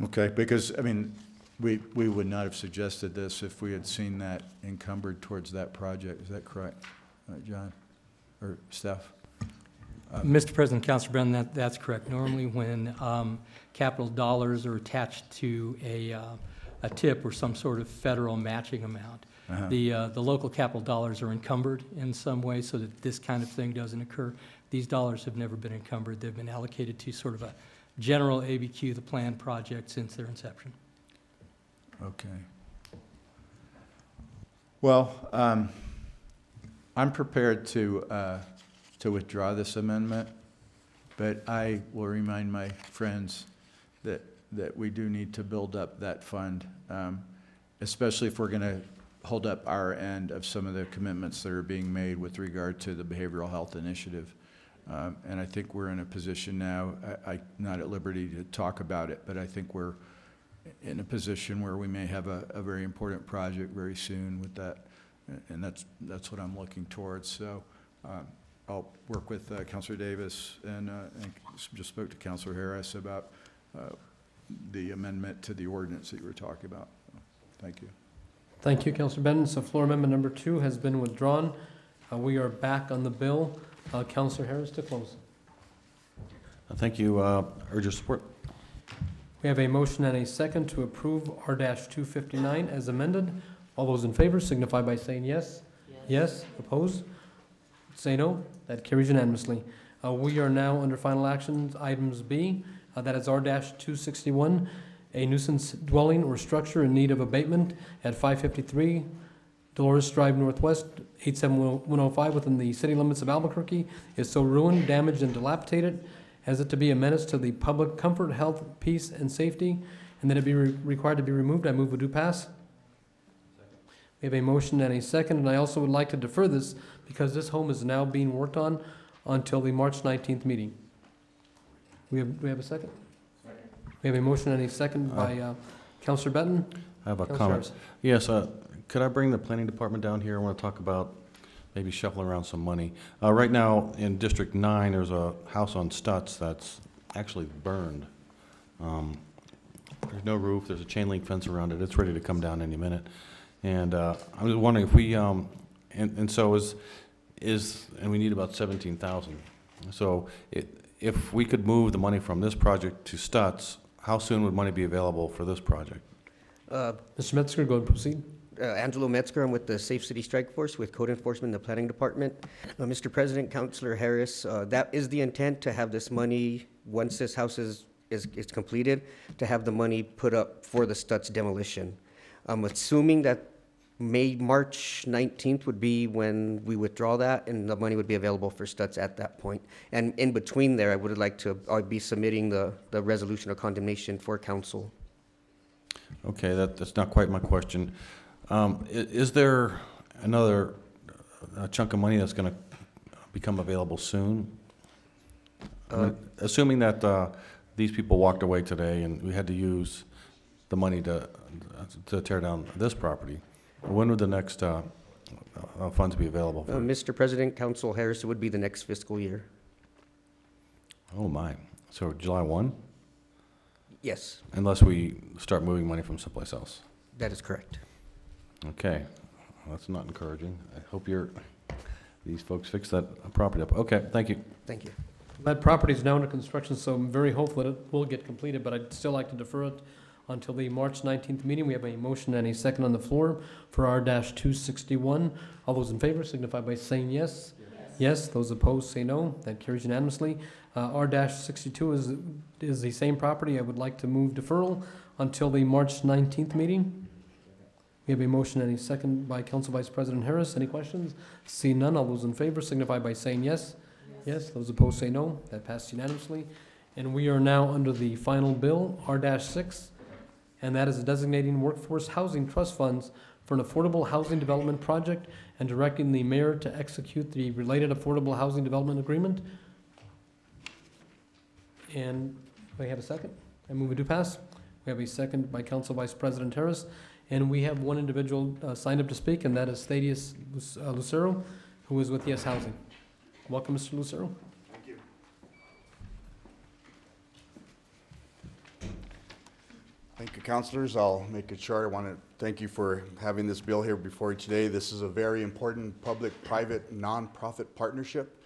Okay, because, I mean, we would not have suggested this if we had seen that encumbered towards that project. Is that correct, John or Steph? Mr. President, Councilor Brennan, that's correct. Normally when capital dollars are attached to a TIP or some sort of federal matching amount, the local capital dollars are encumbered in some way so that this kind of thing doesn't occur. These dollars have never been encumbered. They've been allocated to sort of a general ABQ, the planned project, since their inception. Okay. Well, I'm prepared to withdraw this amendment, but I will remind my friends that we do need to build up that fund, especially if we're going to hold up our end of some of the commitments that are being made with regard to the behavioral health initiative. And I think we're in a position now, I'm not at liberty to talk about it, but I think we're in a position where we may have a very important project very soon with that, and that's what I'm looking towards. So I'll work with Councilor Davis and just spoke to Councilor Harris about the amendment to the ordinance that you were talking about. Thank you. Thank you, Councilor Benton. So floor amendment number 2 has been withdrawn. We are back on the bill. Councilor Harris to close. Thank you. Urge your support. We have a motion and a second to approve R-259 as amended. All those in favor signify by saying yes. Yes. Opposed? Say no. That carries unanimously. We are now under final actions, items B. That is R-261, a nuisance dwelling or structure in need of abatement at 553 Dolores Drive Northwest, 87105, within the city limits of Albuquerque, is so ruined, damaged, and dilapidated as it to be a menace to the public comfort, health, peace, and safety, and that it be required to be removed. I move we do pass. We have a motion and a second, and I also would like to defer this because this home is now being worked on until the March 19th meeting. We have a second? We have a motion and a second by Councilor Benton. I have a Councilor comment. Harris. Yes, could I bring the planning department down here? I want to talk about maybe shuffling around some money. Right now, in District 9, there's a house on Stutz that's actually burned. There's no roof, there's a chain link fence around it, it's ready to come down any minute. And I'm just wondering if we, and so and we need about 17,000. So if we could move the money from this project to Stutz, how soon would money be available for this project? Mr. Metzger, go ahead and proceed. Angelo Metzger, I'm with the Safe City Strike Force with Code Enforcement and the Planning Department. Mr. President, Councilor Harris, that is the intent, to have this money, once this house is completed, to have the money put up for the Stutz demolition. I'm assuming that March 19th would be when we withdraw that, and the money would be available for Stutz at that point. And in between there, I would like to be submitting the resolution of condemnation for council. Okay, that's not quite my question. Is there another chunk of money that's going to become available soon? Assuming that these people walked away today and we had to use the money to tear down this property, when would the next funds be available for? Mr. President, Council Harris, it would be the next fiscal year. Oh, my. So July 1? Yes. Unless we start moving money from someplace else? That is correct. Okay. Well, that's not encouraging. I hope these folks fix that property up. Okay, thank you. Thank you. That property is now under construction, so I'm very hopeful that it will get completed, but I'd still like to defer it until the March 19th meeting. We have a motion and a second on the floor for R-261. All those in favor signify by saying yes. Yes. Those opposed say no. That carries unanimously. R-62 is the same property. I would like to move deferral until the March 19th meeting. We have a motion and a second by Council Vice President Harris. Any questions? See none. All those in favor signify by saying yes. Yes. Those opposed say no. That passed unanimously. And we are now under the final bill, R-6, and that is designating workforce housing trust funds for an affordable housing development project and directing the mayor to execute the related affordable housing development agreement. And we have a second? I move we do pass. We have a second by Council Vice President Harris. And we have one individual signed up to speak, and that is Thaddeus Lucero, who is with Yes Housing. Welcome, Mr. Lucero. Thank you. Thank you, councilors. I'll make it short. I want to thank you for having this bill here before you today. This is a very important public-private nonprofit partnership.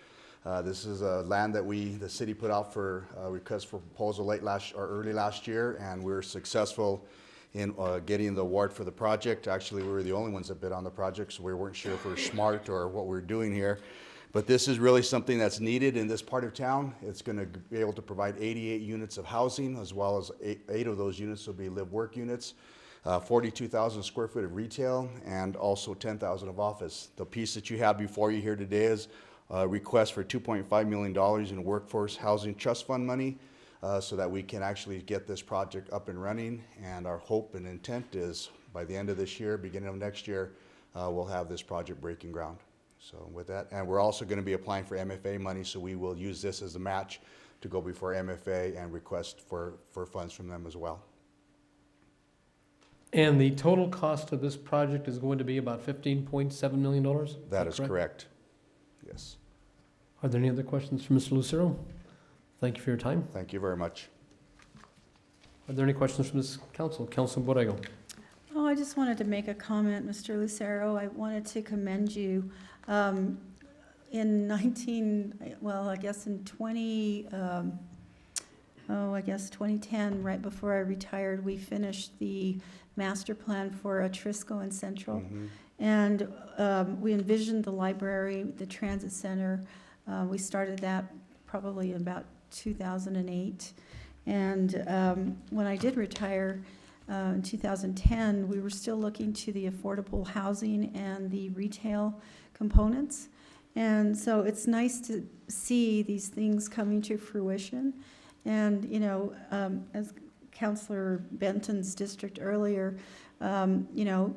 This is a land that the city put out for request for proposal early last year, and we were successful in getting the award for the project. Actually, we were the only ones that bid on the project, so we weren't sure if we were smart or what we were doing here. But this is really something that's needed in this part of town. It's going to be able to provide 88 units of housing, as well as eight of those units will be live-work units, 42,000 square foot of retail, and also 10,000 of office. The piece that you have before you here today is a request for $2.5 million in workforce housing trust fund money, so that we can actually get this project up and running. And our hope and intent is by the end of this year, beginning of next year, we'll have this project breaking ground. So with that, and we're also going to be applying for MFA money, so we will use this as a match to go before MFA and request for funds from them as well. And the total cost of this project is going to be about $15.7 million? That is correct. Yes. Are there any other questions for Mr. Lucero? Thank you for your time. Thank you very much. Are there any questions from this council? Councilor Borrego. Oh, I just wanted to make a comment, Mr. Lucero. I wanted to commend you. In 20, I guess 2010, right before I retired, we finished the master plan for Atrisco and Central. Mhm. And we envisioned the library, the transit center. We started that probably in about 2008. And when I did retire in 2010, we were still looking to the affordable housing and the retail components. And so it's nice to see these things coming to fruition. And, you know, as Councilor Benton's district earlier, you know,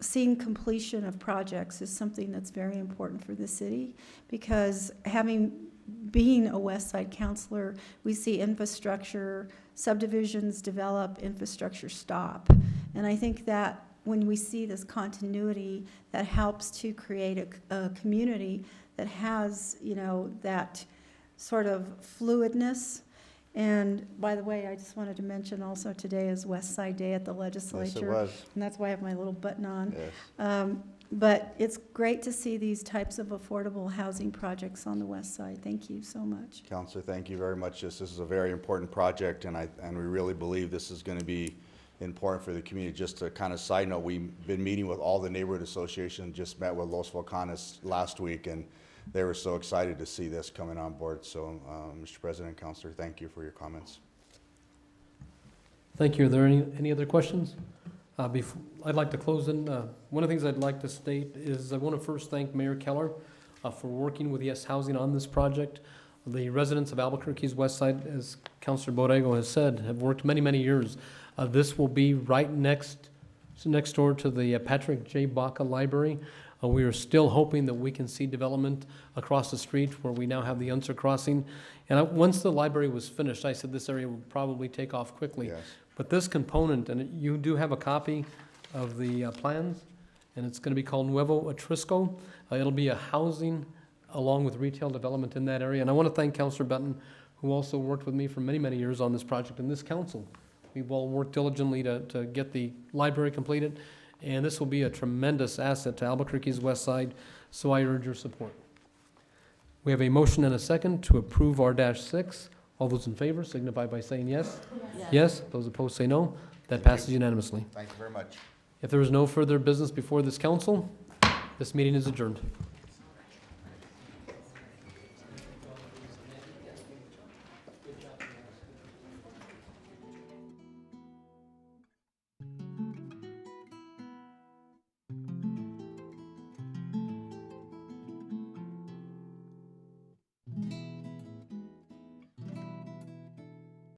seeing completion of projects is something that's very important for the city, because being a West Side councilor, we see infrastructure, subdivisions develop, infrastructure stop. And I think that when we see this continuity, that helps to create a community that has, you know, that sort of fluidness. And by the way, I just wanted to mention also today is West Side Day at the legislature. was. And that's why I have my little button on. Yes. But it's great to see these types of affordable housing projects on the west side. Thank you so much. Counselor, thank you very much. This is a very important project, and we really believe this is going to be important for the community. Just a kind of side note, we've been meeting with all the neighborhood associations, just met with Los Volcanes last week, and they were so excited to see this coming on board. So, Mr. President, Counselor, thank you for your comments. Thank you. Are there any other questions? I'd like to close in. One of the things I'd like to state is I want to first thank Mayor Keller for working with Yes Housing on this project. The residents of Albuquerque's West Side, as Councilor Borrego has said, have worked many, many years. This will be right next door to the Patrick J. Baca Library. We are still hoping that we can see development across the street where we now have the Unser Crossing. And once the library was finished, I said this area would probably take off quickly. Yes. But this component, and you do have a copy of the plans, and it's going to be called Nuevo Atrisco. It'll be a housing along with retail development in that area. And I want to thank Councilor Benton, who also worked with me for many, many years on this project in this council. We've all worked diligently to get the library completed, and this will be a tremendous asset to Albuquerque's West Side, so I urge your support. We have a motion and a second to approve R-6. All those in favor signify by saying yes. Yes. Those opposed say no. That passes unanimously. Thank you very much. If there is no further business before this council, this meeting is adjourned.